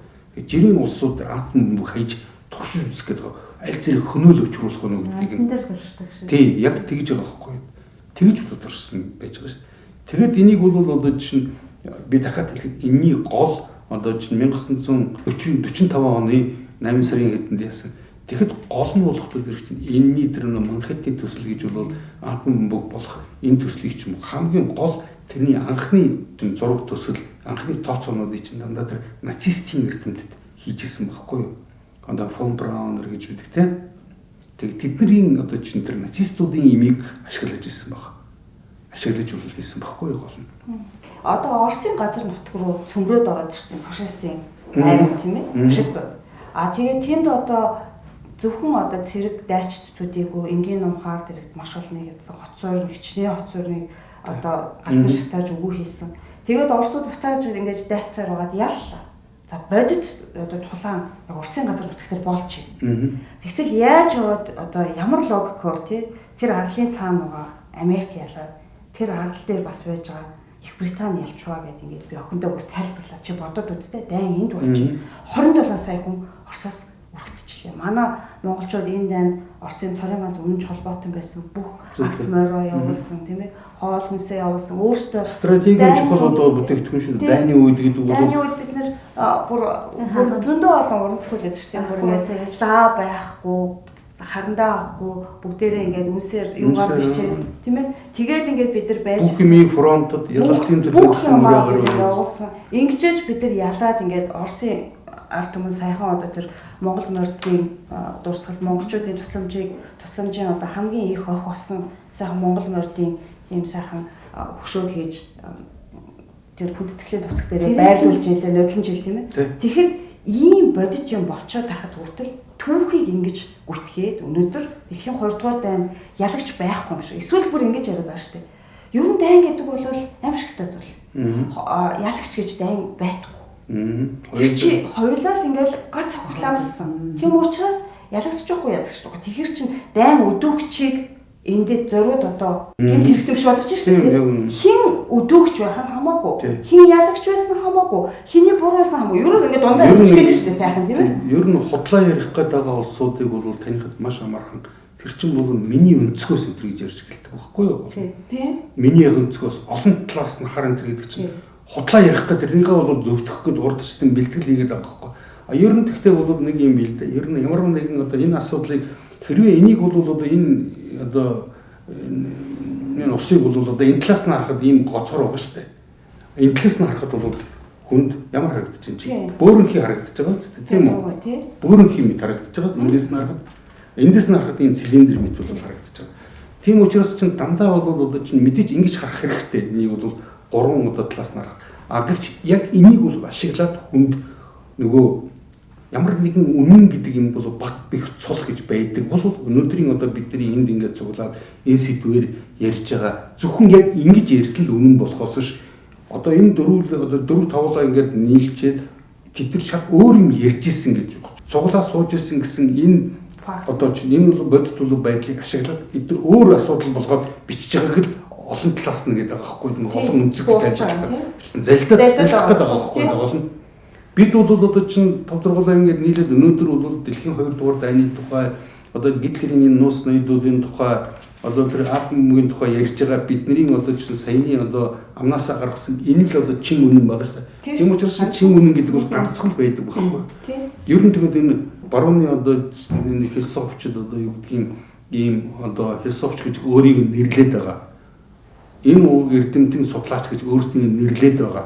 Жирийн улсууд атом бомб хаяж туршиж үзэх гэдэг аль зэрэг хөнөөл өчрүүлэх нь гэдгийг нь. Тий, яг тэгж байгаа байхгүй. Тэгж туршсан байж байгаа шүү дээ. Тэгээд энийг бол одоо чинь би дахиад хэлэхэд энэний гол одоо чинь 1945 оны 8 сарын хэдэнд яасан. Тэгэхэд гол нь болохтой зэрэг чинь энэний тэр Манхэттен төсөл гэж бол атом бомб болох энэ төслийг чинь хамгийн гол тэрний анхны зураг төсөл анхны тооцоонуудыг чинь дандаа тэр нацистийн эрдэмтэд хийжсэн байхгүй юу? Одоо фон Браунер гэж үүдэг тийм. Тэгээд тэдний одоо чинь тэр нацистуудын имийг ашиглаж ирсэн баг. Ашиглаж хийсэн байхгүй юу гол нь. Одоо Оросын газар нутг руу цөмрөөд ороод ирсэн фашистын айрам тийм ээ. Фашистууд. Тэгээд тэнд одоо зөвхөн одоо цэрэг дайчдуудыг энгийн номхаар дэрэгд маш олон нэгдсэн хот суурь хичнээн хот суурьныг одоо галтан шатааж өгөө хийсэн. Тэгээд Оросууд буцааж ингэж дайцаар байгаад яллаа. За бодит одоо тулаан яг Оросын газар нутгаар болж байна. Тэгтэл яаж яваад одоо ямар логикоор тэр арлын цаана байгаа Америк ялаад тэр арал дээр бас байж байгаа Их Британи ялчваа гэдэг ингээд би охиндоо бүр тайлбарлаа. Чи бодоод үзтээ дайн энд болчих. 27 сая хүн Оросоос үргэлжлээ. Манай монголчууд энэ дайнд Оросын цорын ганц үнэнч холбоотой байсан бүх акт мороо явуулсан тийм ээ. Хоол хүнсээ явуулсан. Өөрсдөө стратегийн чухал одоо бүтээгдэхүүн шүү дээ. Дайны үед гэдэг үг. Дайны үед бид нэр бүр зөндөө олон уран зохиол байдаг шүү дээ. Бүр ингээд лаа байхгүй харандаа авахгүй бүгдээрээ ингээд үнсээр юугаар бичээд тийм ээ. Тэгээд ингээд бид нар байж бүх юмыг фронтод ялалтын төлөвлөсөн явуулсан. Ингэжээж бид нар ялаад ингээд Оросын ард түмэн саяхан одоо тэр Монгол нордын дурсгал монголчуудын тусламжийн одоо хамгийн их ох болсон сайхан Монгол нордын ийм сайхан хөшөөг хийж тэр хүндэтгэлийн тусах дээр байрлуулж илээ нодлон жил тийм ээ. Тэгэхэд ийм бодит юм болцоод байхад хүртэл түүхийг ингэж гүйтгээд өнөөдөр дэлхийн 2 дугаар дайнд ялагч байхгүй юм шиг. Эсвэл бүр ингэж яриад байгаа шүү дээ. Ер нь дайн гэдэг бол аимшигтай зүйл. Ялагч гэж дайн байхгүй. Чи хоёулаа л ингээл гар цохолоомссон. Тийм учраас ялагч жоохгүй ялагч жоохгүй. Тэгэхэр чин дайн өдөөгчийг эндээ зориуд одоо гэмт хэрэгтэй биш болгож шүү дээ. Хин өдөөгч байх нь хамаагүй. Хин ялагч байсан нь хамаагүй. Хиний буруу байсан хамаагүй. Юу л ингэ дундаа бичгээд шүү дээ сайхан тийм ээ. Ер нь худлаа ярих гээд байгаа улсуудыг бол танихад маш амархан. Тэр чинь бол миний өнцгөөс энэ гэж ярьж гэлдэг байхгүй юу? Тийм. Миний өнцгөөс олон талаас нь харан тэр гэдэг чинь худлаа ярих гээд тэрнийгээ бол зөвтгөх гээд урдчтын бэлтгэл хийгээд байгаа байхгүй. А ер нь тэгтээ бол нэг юм бил дээ. Ер нь ямар нэгэн одоо энэ асуудлыг хэрвээ энийг бол одоо энэ одоо энэ усыг бол одоо энэ талаас нь харахад ийм гоцгор байгаа шүү дээ. Энэ талаас нь харахад бол хүнд ямар харагдаж байна чи? Бөөрөнхий харагдаж байгаа ч тийм үү? Бөөрөнхий мэт харагдаж байгаа. Эндээс нь харахад ийм цилиндр мэт бол харагдаж байгаа. Тийм учраас чинь дандаа бол одоо чинь мэдээж ингэж харах хэрэгтэй. Энийг бол гурван одоо талаас нь харах. А гэвч яг энийг бол ашиглаад хүнд нөгөө ямар нэгэн үнэн гэдэг юм бол баг бих цул гэж байдаг бол өнөөдрийн одоо бидний энд ингээд цуглаад энэ сэдвээр ярьж байгаа зөвхөн яг ингэж ярьсан л үнэн болохоос ш одоо энэ дөрөв тавлаа ингээд нийлчээд тэд нар шал өөр юм ярьж исэн гэж цуглаа сууж исэн гэсэн энэ одоо чинь энэ бол бодит бол байдлыг ашиглаад эдгээр өөр асуудал болгоод бичиж байгааг л олон талаас нь гэдэг байгаа байхгүй нэг олон үнцгтэй байж байгаа. Залдаад байгаа байхгүй олон. Бид бол одоо чинь том сургуулийн ингээд нийлээд өнөөдөр бол дэлхийн 2 дугаар дайны тухай одоо Гитлерийн энэ нуус ноёдуудын тухай одоо тэр атомын тухай ярьж байгаа бидний одоо чинь саяны одоо амнаасаа гаргасан энэ л одоо чин үнэн байгаа шүү дээ. Тийм учраас чин үнэн гэдэг бол ганцхан байдаг байхгүй. Ер нь тэгээд энэ барууны одоо энэ философичд одоо юу гэдгийг ийм одоо философч гэж өөрийг нэрлээд байгаа. Энэ эрдэмтэн судлаач гэж өөрсдөө нэрлээд байгаа.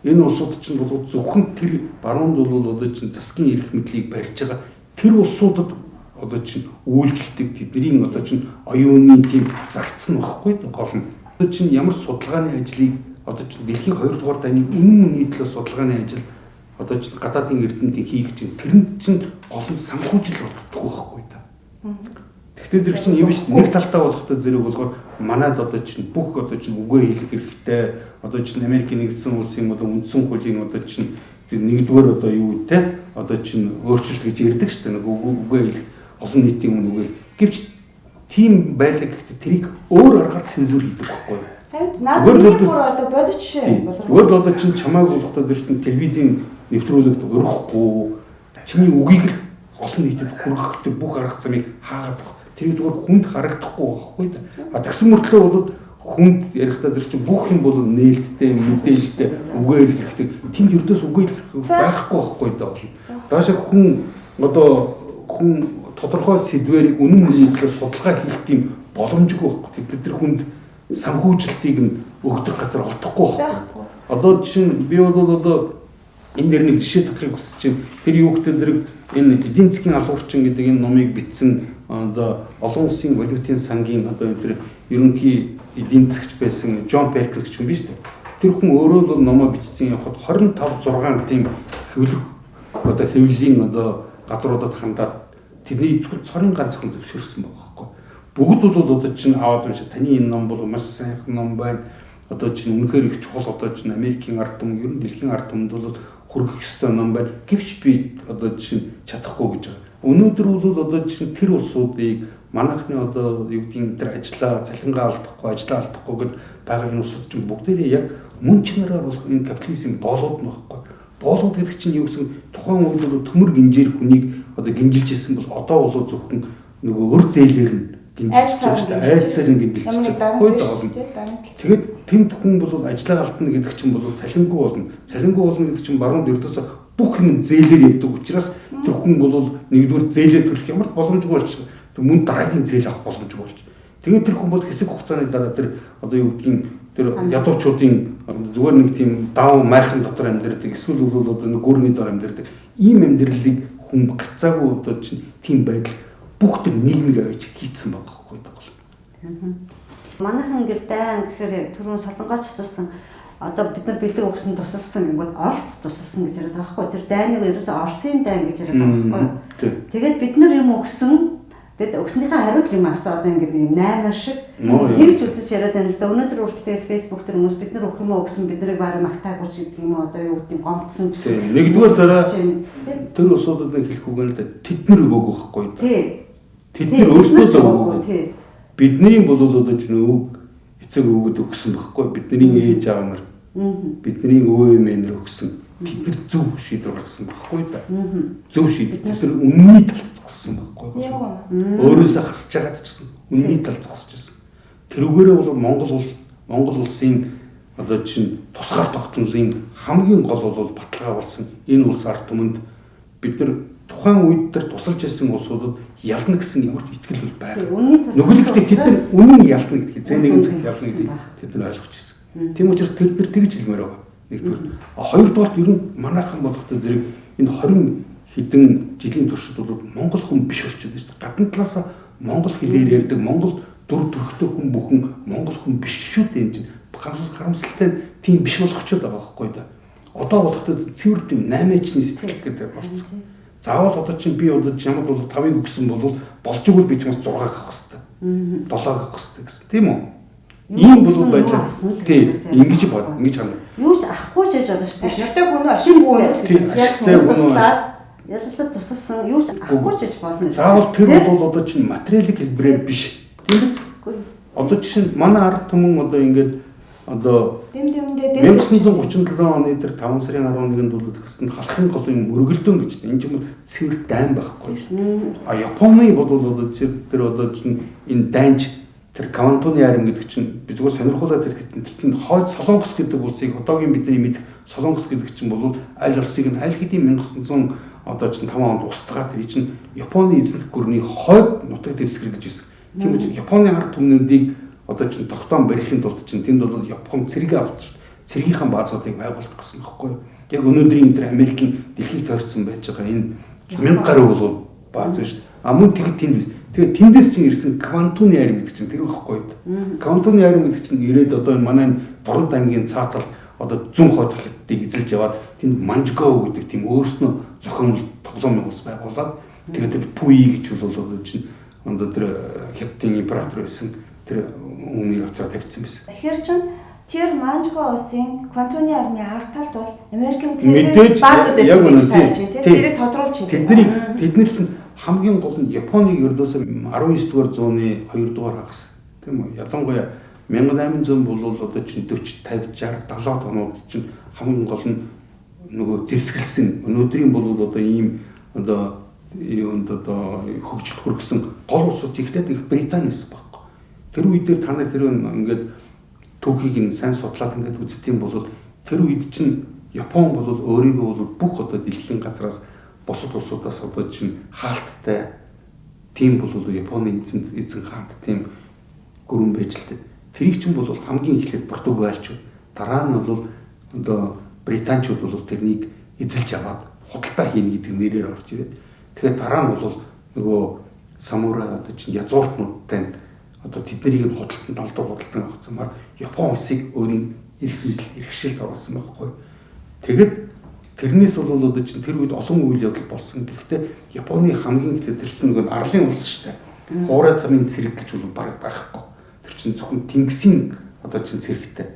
Энэ улсууд чинь бол зөвхөн тэр баруунд бол одоо чинь засгийн эрх мэдлийг барьж байгаа тэр улсуудад одоо чинь үйлчлдэг тэдний одоо чинь оюуны тийм загцсан байхгүй гол нь. Одоо чинь ямар судалгааны ажлыг одоо чинь дэлхийн 2 дугаар дайны үнэн үнийн төлөө судалгааны ажил одоо чинь гадаадын эрдэмтдийн хийх чинь тэрэнд чинь гол нь санхүүжил боддог байхгүй та. Тэгтээ зэрэг чинь юм биш нэг талтаа болохтой зэрэг болгоор манайд одоо чинь бүх одоо чинь үгээ хэлэх хэрэгтэй одоо чинь Америкийн нэгдсэн улсын одоо үндсэн хуулийн одоо чинь нэгдүгээр одоо юу те одоо чинь өөрчлөлт гэж ярьдаг шүү дээ нэг үгээ хэлэх олон нийтийн үгээр гэвч тийм байлаг гэхдээ тэрийг өөр аргаар цензур хийдэг байхгүй. Зүгээр л одоо бодож болгох. Зүгээр л одоо чинь чамайг болохтой зэрэг телевизийн нэвтрүүлэгт өрөхгүй чиний үгийг л олон нийтэд хүргэх бүх арга замыг хаагаад байгаа. Тэр зүгээр хүнд харагдахгүй байхгүй да. А тэгсэн мөртлөө бол хүнд ярихдаа зэрэг чинь бүх юм бол нээлттэй мэдээлэлтэй үгээр хэрэгтэй. Тэнд ердөөс үгээр байхгүй байхгүй да. Даашаа хүн одоо хүн тодорхой сэдвэрийг үнэн үнэхээр судалгаа хийх тийм боломжгүй байхгүй. Тэд нар хүнд санхүүжилтийг нь өгдөх газар олдохгүй байхгүй. Одоо жишээ нь би бол одоо энэ дэр нэг жишээ татахыг хүсэж байна. Тэр юу гэдэг зэрэг энэ эдийн засгийн алуурчин гэдэг энэ номыг бичсэн одоо олон улсын валютын сангийн одоо тэр ерөнхий эдийн засгч байсан Джон Перкинс гэж хүн биш үү? Тэр хүн өөрөө л номоо бичсэн явахад 25 6 тийм хэвлэх одоо хэвлэлийн одоо газруудад хандаад тэдний зөвхөн цорын ганцхан зөвшөөрсөн байгаа байхгүй. Бүгд бол одоо чинь аваад уншаа таны энэ ном бол маш сайхан ном байна. Одоо чинь үнэхээр их чухал одоо чинь Америкийн ард түмэн ер нь дэлхийн ард түмэнд бол хүргэх ёстой ном байна. Гэвч би одоо чинь чадахгүй гэж байгаа. Өнөөдөр бол одоо чинь тэр улсуудыг манайхны одоо юу гэдгийг тэр ажиллаа цалингаа алдахгүй ажиллаа алдахгүй гэд байгаа энэ улсууд чинь бүгдээрээ яг мөн чанараар болох энэ капитализм боолууд нь байхгүй. Боолууд гэдэг чинь юу гэсэн тухайн үед бол төмөр гинжээр хүнийг одоо гинжилж исэн бол одоо бол зөвхөн нөгөө өр зээлээр нь гинжилж байгаа шүү дээ. Айлцаар нь гинжилж байгаа. Тэгээд тэнд хүн бол ажиллаа алдна гэдэг чинь бол цалингүй болно. Цалингүй болно гэдэг чинь баруунд ердөөсө бүх юм зээлээр явдаг учраас тэр хүн бол нэгдүгээр зээлээ төрөх ямар боломжгүй болчих. Мөн дараагийн зээл авах боломжгүй болж. Тэгээд тэр хүн бол хэсэг хугацааны дараа тэр одоо юу гэдгийг тэр ядуучуудын зүгээр нэг тийм дав майхан дотор амьдардаг эсвэл бол одоо нэг гүрний дор амьдардаг ийм амьдралыг хүн гарцаагүй одоо чинь тийм байдал бүх тэр нийгмийг авч хийцэн байгаа байхгүй даа. Манайхан ингээл дайн гэхээр түрүүн солонгооч асуусан одоо бид нар бэлэг өгсөн тусалсан гингүүд Оросд тусалсан гэж яриад байгаа байхгүй. Тэр дайныг ерөөсөө Оросын дайн гэж яриад байгаа байхгүй. Тэгээд бид нар юм өгсөн тэгээд өгснийхээ хариуд юм авсан одоо ингээд 8 шиг тэгж үзэж яриад байна л да. Өнөөдөр хүртэл Facebook дээр хүмүүс бид нар өгөх юм өгсөн бид нарыг бараг магтаагүй ч гэдэг юм одоо юу гэдэг гомдсон ч гэх юм. Нэгдүгээр дараа тэр усуудад хэлэх үг нь тэд нар өгөөг байхгүй. Тий. Тэд нар өөрсдөө өгөөг. Тий. Бидний бол одоо чинь өвөг эцэг өвгөд өгсөн байхгүй бидний ээж аав нар бидний өвөө эмээнэр өгсөн бид нар зөв шийдвэр гаргасан байхгүй да. Зөв шийдвэр бид нар үнний талд зогссон байхгүй. Өөрөөсөө хасж байгаа ч гэсэн үнний талд зогсож байсан. Тэрүүгээрээ бол Монгол улсын одоо чинь тусгаар тогтнолын хамгийн гол бол баталгаа болсон энэ улс ард түмэнд бид нар тухайн үед тэр тусалж байсан улсуудад ялна гэсэн ямар ч итгэл бол байгаа. Нүгэлтэд тэд нар үнэн ялна гэдгийг зэнэгэн цагт ялна гэдгийг тэд нар ойлгож ирсэн. Тийм учраас тэр тэгж хэлмээр байгаа. Нэгдүгээр. Хоёрдугаар ер нь манайхан бодохдоо зэрэг энэ 20 хэдэн жилийн туршид бол монгол хүн биш болчиход байна шүү дээ. Гадна талаас монгол хэлээр ярьдаг, монгол дүр төрхтэй хүн бүхэн монгол хүн биш шүү дээ. Энэ чинь харамсалтай тийм биш болгочод байгаа байхгүй да. Одоо бодохдоо цэвэр тийм 8-ны сэтгэл гэдэг болцсон. Заавал одоо чинь би одоо ямар бол 5-ыг өгсөн бол болж игэл би ч бас 6-ыг авах хэрэгтэй. 7-ыг авах хэрэгтэй гэсэн. Тийм үү? Ийм бол байдлаа. Тийм. Ингэж бод. Ингэж хана. Юу ч авахгүй ч яж одоо шүү дээ. Ашигтай хүн үү, ашиггүй хүн. Ашигтай хүн үү. Ялалтад тусалсан юу ч авахгүй ч яж болно. Заавал тэр бол одоо чинь материалын хэлбэрээр биш. Тийм биз? Одоо жишээ нь манай ард түмэн одоо ингээд одоо 1937 оны тэр 5 сарын 11-нд бол тэгсэн халахын голын өргөлдөөн гэж энэ ч юм цэвэр дайн байхгүй шүү. А Японы бол одоо тэр одоо чинь энэ дайнч тэр Квантуны арим гэдэг чинь би зүгээр сонирхуулаад хэлэхэд тэр хойд Солонгос гэдэг улсыг одоогийн бидний мэдэх Солонгос гэдэг чинь бол аль улсыг нь аль хэдийн 1900 одоо чинь 5 онд устгаад тэр чинь Японы эзэнт гүрний хойд нутаг дэвсгэр гэж байсан. Тийм учраас Японы ард түмнүүдийг одоо чинь тогтоон барихын тулд чинь тэнд бол Япон цэрэг авч шүү. Цэргийнхаа баазуудыг байгуулах гэсэн байхгүй юу? Яг өнөөдрийн тэр Америкийн дэлхийг тойрсон байж байгаа энэ 1000 гаруй бол бааз байна шүү. А мөн тэгэд тэнд биш. Тэгээд тэндээс чинь ирсэн Квантуны арим гэдэг чинь тэр байхгүй юу? Квантуны арим гэдэг чинь ирээд одоо энэ манай Дорнод аймгийн цаатал одоо зүүн хойд хятадыг эзэлж яваад тэнд Манжгоу гэдэг тийм өөрснөө зохиомл тоглоомын ус байгуулад тэгээд тэр Пуи гэж бол одоо чинь одоо тэр хятадын император байсан тэр өмнө явцаа тавьсан байсан. Тэгэхээр чинь тэр Манжгоу улсын Квантуны армийн ард талд бол Америкийн цэрэг баазууд байсан гэж тийм тэрийг тодруулж хэлээ. Тэдний чинь хамгийн гол нь Японыг ердөөсөө 19-р зууны 2-р хагас тийм үү? Ялангуяа 1800 бол одоо чинь 40, 50, 60, 70 онууд чинь хамгийн гол нь нөгөө зэвсгэлсэн өнөөдрийн бол одоо ийм одоо юунд одоо хөгжил хүргэсэн гол улсууд ихтэй их Британи байсан байхгүй. Тэр үед дээр та нар хэрэг ингээд түүхийг нь сайн судлаад ингээд үзтiin бол тэр үед чинь Япон бол өөрийгөө бол бүх одоо дэлхийн газраас бусад улсуудаас одоо чинь хаалттай тийм бол Японы эзэн хаант тийм гүрэн байж л дээ. Тэрийг чинь бол хамгийн эхлээд Португалчууд дараа нь бол одоо Британчууд бол тэрнийг эзэлж аваад худалдаа хийнэ гэдэг нэрээр орж ирээд тэгээд дараа нь бол нөгөө самурай одоо чинь язгууртнуудтай одоо тэднийг худалдан талдуу худалдан авахцмаар Япон улсыг өөрийн эрхшилд оруулсан байхгүй. Тэгэд тэрнээс бол одоо чинь тэр үед олон үйл явдал болсон. Гэхдээ Японы хамгийн ихтэй тэр чинь нөгөө арлын улс шүү дээ. Хуурай замын цэрэг гэж бол баг байхгүй. Тэр чинь зөвхөн Тэнгисийн одоо чинь цэрэгтэй.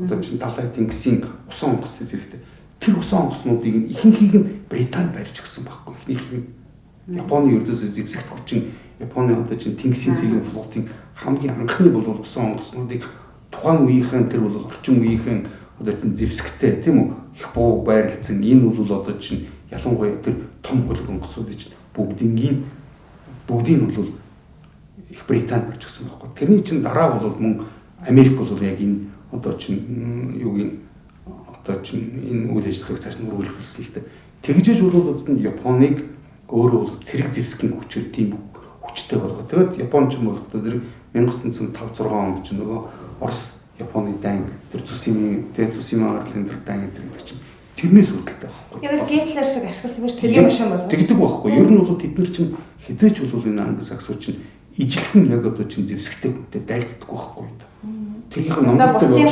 Одоо чинь далай Тэнгисийн усан онгоцны цэрэгтэй. Тэр усан онгоцнуудыг ихэнхийг нь Британи барьж өгсөн байхгүй. Ихнийх нь Японы ердөөсөө зэвсэгт хүчин Японы одоо чинь Тэнгисийн цэргийн флотын хамгийн анхны бол усан онгоцнуудыг тухайн үеийнхэн тэр бол орчин үеийнхэн одоо чинь зэвсэгтэй тийм үү их буу байрлалцсан энэ бол одоо чинь ялангуяа тэр том хөлөг онгоцнуудыг чинь бүгдийн бол их Британи барьж өгсөн байхгүй. Тэрний чинь дараа бол мөн Америк бол яг энэ одоо чинь юугийн одоо чинь энэ үйл ажиллагааг цааш нь үргэлжлүүлсэн л дээ. Тэгжээж бол одоо Японыг өөрөө бол цэрэг зэвсгийн хүчээр тийм хүчтэй болгоо. Тэгээд Япон ч юм бол одоо зэрэг 1905-6 онд чинь нөгөө Орос Японы дайн тэр Цусима арлын тэр дайн гэдэг чинь тэрнээс үүдэлтэй байхгүй. Яг л Гитлер шиг ашигласан биш цэргийн машин болов. Тэгдэг байхгүй. Ер нь бол тэд нар чинь хизээч бол энэ англи-саксууд чинь ижилхэн яг одоо чинь зэвсэгтэй хүнтэй дайддаггүй байхгүй. Тэрийнх нь номлолтой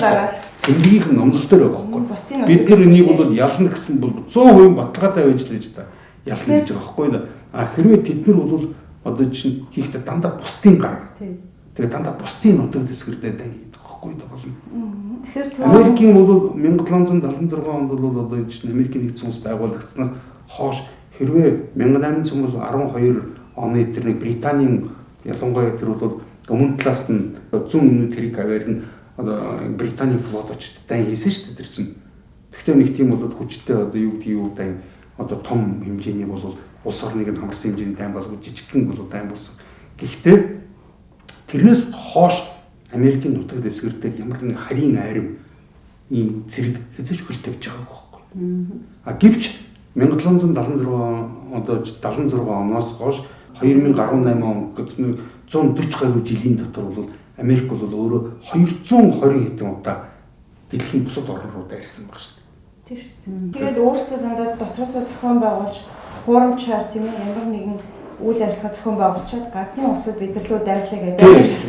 цэргийнх нь номлолтой байхгүй. Бид нар энийг бол ялна гэсэн бол 100% баталгаатай байж л гэж та ялна гэж байгаа байхгүй. А хэрвээ тэд нар бол одоо чинь хийхдээ дандаа бусдын гар. Тэгээ дандаа бусдын нутаг зэвсгэртэй дай гэдэг байхгүй болно. Тэгэхээр Америкийн бол 1776 онд бол одоо энэ чинь Америкийн нэгдсэн улс байгуулагдсанаас хойш хэрвээ 1812 оны тэр нэг Британийн ялангуяа тэр бол Өмнө талаас нь зүүн өмнөд тэрэг аваар нь одоо Британий флот очиж дан хийсэн шүү дээ тэр чинь. Тэгвэл нэг тийм бол хүчтэй одоо юу гэдэг юу дан одоо том хэмжээний бол улс орныг нь хамарсан хэмжээний дайн болго жижигхэн бол дайн болсон. Гэхдээ тэрнээс хойш Америкийн нутаг дэвсгэртэй ямар нэгэн харийн айрам ийм зэрэг хэзээ ч хөлтөвж байгааг байхгүй. А гэвч 1776 одоо 76 оноос хойш 2018 он гэсэн 140 гаруй жилийн дотор бол Америк бол өөрөө 220 хэдэн удаа дэлхийн бусад орн руу дайрсан баг шүү дээ. Тийм шүү. Тэгээд өөрсдөө дандаа дотроосоо зохион байгуулж хуурамчаар тийм ээ ямар нэгэн үйл ажиллагаа зохион байгуулчаад гадны улсууд бидэрлүү дайрлаа гэдэг.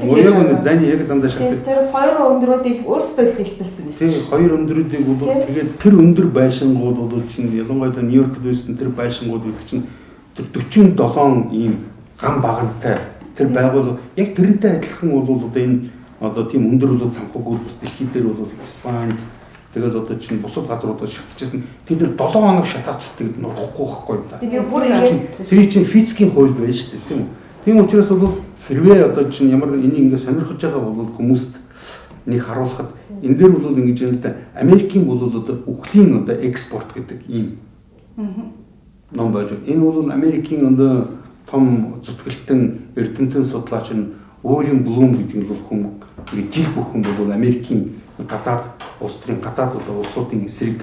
Тэгээд дайны яг дандаа шалтгаан. Тэр хоёр өндрүүдийг өөрсдөө л дэлбэлсэн байсан. Тийм хоёр өндрүүдийг бол тэгээд тэр өндөр байшингууд бол чинь ялангуяа Нью-Йоркд байсан тэр байшингууд гэдэг чинь тэр 47 ийм гам багантай тэр байгуул яг тэрнтэй адилхан бол одоо энэ одоо тийм өндөр бол цамхагууд бас дэлхийд дээр бол Испани тэгээд одоо чинь бусад газруудад шатчихсан. Тэд нар 7 хоног шатаацдаг нурахгүй байхгүй да. Тэгээд бүр ингэ тэр чинь физикийн хууль байна шүү дээ тийм үү. Тийм учраас бол хэрвээ одоо чинь ямар энийг ингэ сонирхож байгаа бол хүмүүст нэг харуулхад энэ дээр бол ингэж юм да Америкийн бол одоо үхлийн одоо экспорт гэдэг ийм ном байж. Энэ бол Америкийн одоо том зүтгэлтэн эрдэмтэн судлаач нь Уильям Блум гэдэг нь бол хүн жил бүхэн бол Америкийн гадаад улс төрийн гадаад улсуудын эсрэг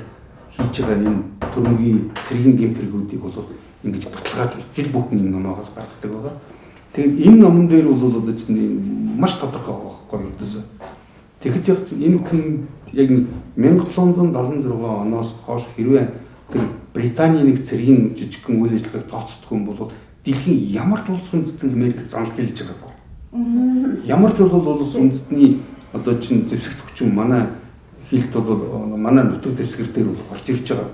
хийж байгаа энэ төрөнгийн цэргийн гэмт хэрэгүүдийг бол ингэж баталгааж жил бүхэн энэ номоо гаргадаг байгаа. Тэгээд энэ номон дээр бол одоо чинь маш тодорхой байгаа байхгүй юу гэсэн. Тэгэхэд яг энэ хүн яг 1776 оноос хойш хэрвээ тэр Британий нэг цэргийн жижигхэн үйл ажиллагааг тооцдог юм бол дэлхийн ямар ч улс үндэстэн Америк занл хэлж байгаагүй. Ямар ч улс үндэстний одоо чинь зэвсэгт хүчин манай хилд бол манай нутаг дэвсгэр дээр бол орж ирж байгаа.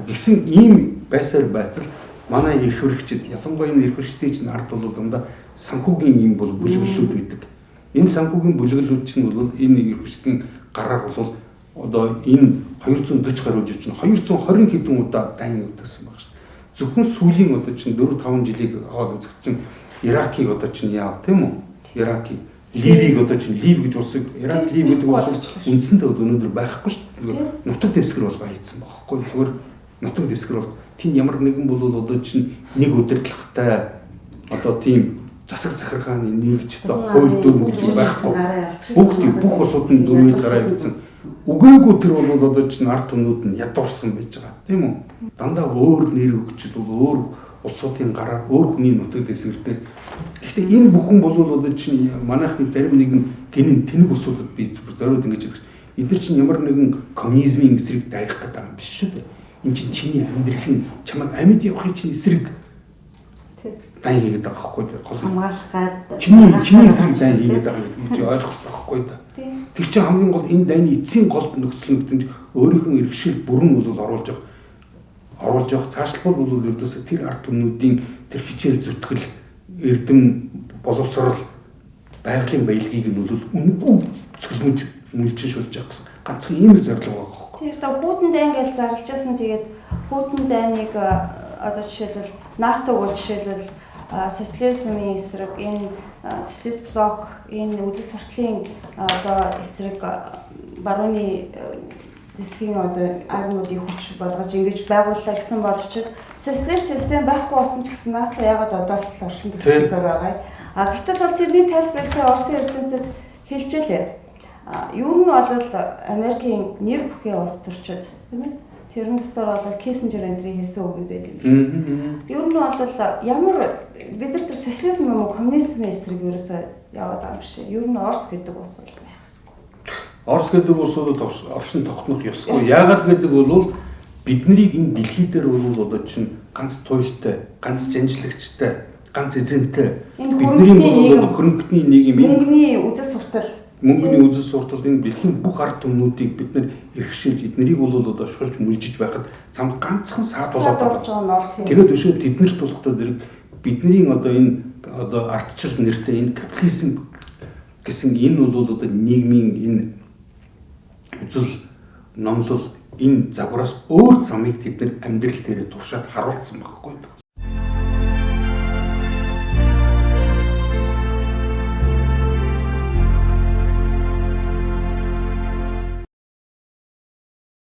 Гэсэн ийм байсаар байтал манай эрх хөрөгчд ялангуяа энэ эрх хөрөгчдийн чинь ард бол дандаа санхүүгийн ийм бол бүлэглэлүүд байдаг. Энэ санхүүгийн бүлэглэлүүд чинь бол энэ эрх хөрөгчдийн гараар бол одоо энэ 240 гаруй жил чинь 220 хэдэн удаа дайн өгдөгсөн баг шүү. Зөвхөн сүүлийн одоо чинь 4-5 жилийг аваад үзэх чинь Иракийг одоо чинь яа тийм үү? Иракийг Ливийг одоо чинь Лив гэж улсыг Ирак Лив гэдэг улс үндсэндээ өнөөдөр байхгүй шүү дээ. Нутаг дэвсгэр болгоо хийцэн байхгүй. Зүгээр нутаг дэвсгэр бол тийм ямар нэгэн бол одоо чинь нэг удирдлагатай одоо тийм засаг захиргааны нэгж одоо хууль дүрм гэж байхгүй. Бүх улсууд нь дөрвөд гараа бичсэн. Үгээгүй тэр бол одоо чинь ард түмнүүд нь ядуурсан байж байгаа. Тийм үү? Дандаа өөр нэр өгчд бол өөр улсуудын гараар өөр хүний нутаг дэвсгэртэй. Гэхдээ энэ бүхэн бол одоо чинь манайхны зарим нэгэн гинэн тэнэг улсуудад би зориуд ингэж хэлдэг. Эдгээр чинь ямар нэгэн коммунизмын эсрэг дайрах гэдэг юм биш шүү дээ. Энэ чинь чиний амьдрахын чамайг амьд явахын чинь эсрэг дай хийгээд байгаа байхгүй гол хамгаалах гад чиний эсрэг дай хийгээд байгаа гэдэг чи ойлгох хэрэгтэй байхгүй да. Тэр чинь хамгийн гол энэ дайны эцсийн гол нөхцөл нэгдэж өөрийнхөө иргэшил бүрэн бол оруулж явах цаашлбал бол ердөөсөө тэр ард түмнүүдийн тэр хичээл зүтгэл эрдэм боловсрол байгалийн баялагийг нь бол үнэгүй цөлмөж мүлжиншүүлж байгаа гэсэн ганцхан ийм зорилго байгаа байхгүй. Тэгэхээр Путин дайн гэж зарлажсэн тэгээд Путин дайныг одоо жишээлбэл НАТО бол жишээлбэл социализмын эсрэг энэ социалист блок энэ үзэл сурталын одоо эсрэг барууны зэвсгийн одоо армуудыг хүч болгож ингэж байгууллаа гэсэн боловч социалист систем байхгүй болсон ч гэсэн НАТО ягаад одоо л оршин тогтцоор байгаа. Гэтэл бол тэрний тайлбарыг сая Орсын эрдэмтэд хэлжээ. Юу нь бол Америкийн нэр бүхий улс төрчид тийм ээ. Тэрэн дотор бол Киссинжер энтрийн хэлсэн үг байдаг юм. Юу нь бол ямар бид нар тэр социализм юм уу коммунизмын эсрэг ерөөсөө яваад байгаа юм шиг. Юу нь Орос гэдэг улс бол байх ёсгүй. Орос гэдэг улсуудад оршин тогтнох ёсгүй. Яагаад гэдэг бол биднийг энэ дэлхий дээр бол одоо чинь ганц туйлтай, ганц жанжлагчтай, ганц эзэнтэй бидний хөрөнгөний нийгэм мөнгөний үзэл суртал энэ дэлхийн бүх ард түмнүүдийг бид нар эрхшилж эднэрийг бол одоо шулж мүлжиж байхад замд ганцхан саад болоод байгаа. Тэгээд өшөө тэднэрт болохтой зэрэг бидний одоо энэ одоо ардчил нэртэй энэ капитализм гэсэн энэ бол одоо нийгмийн энэ үзэл номлол энэ загвараас өөр замыг тэд нар амьдрал дээр туршаад харуулсан байхгүй.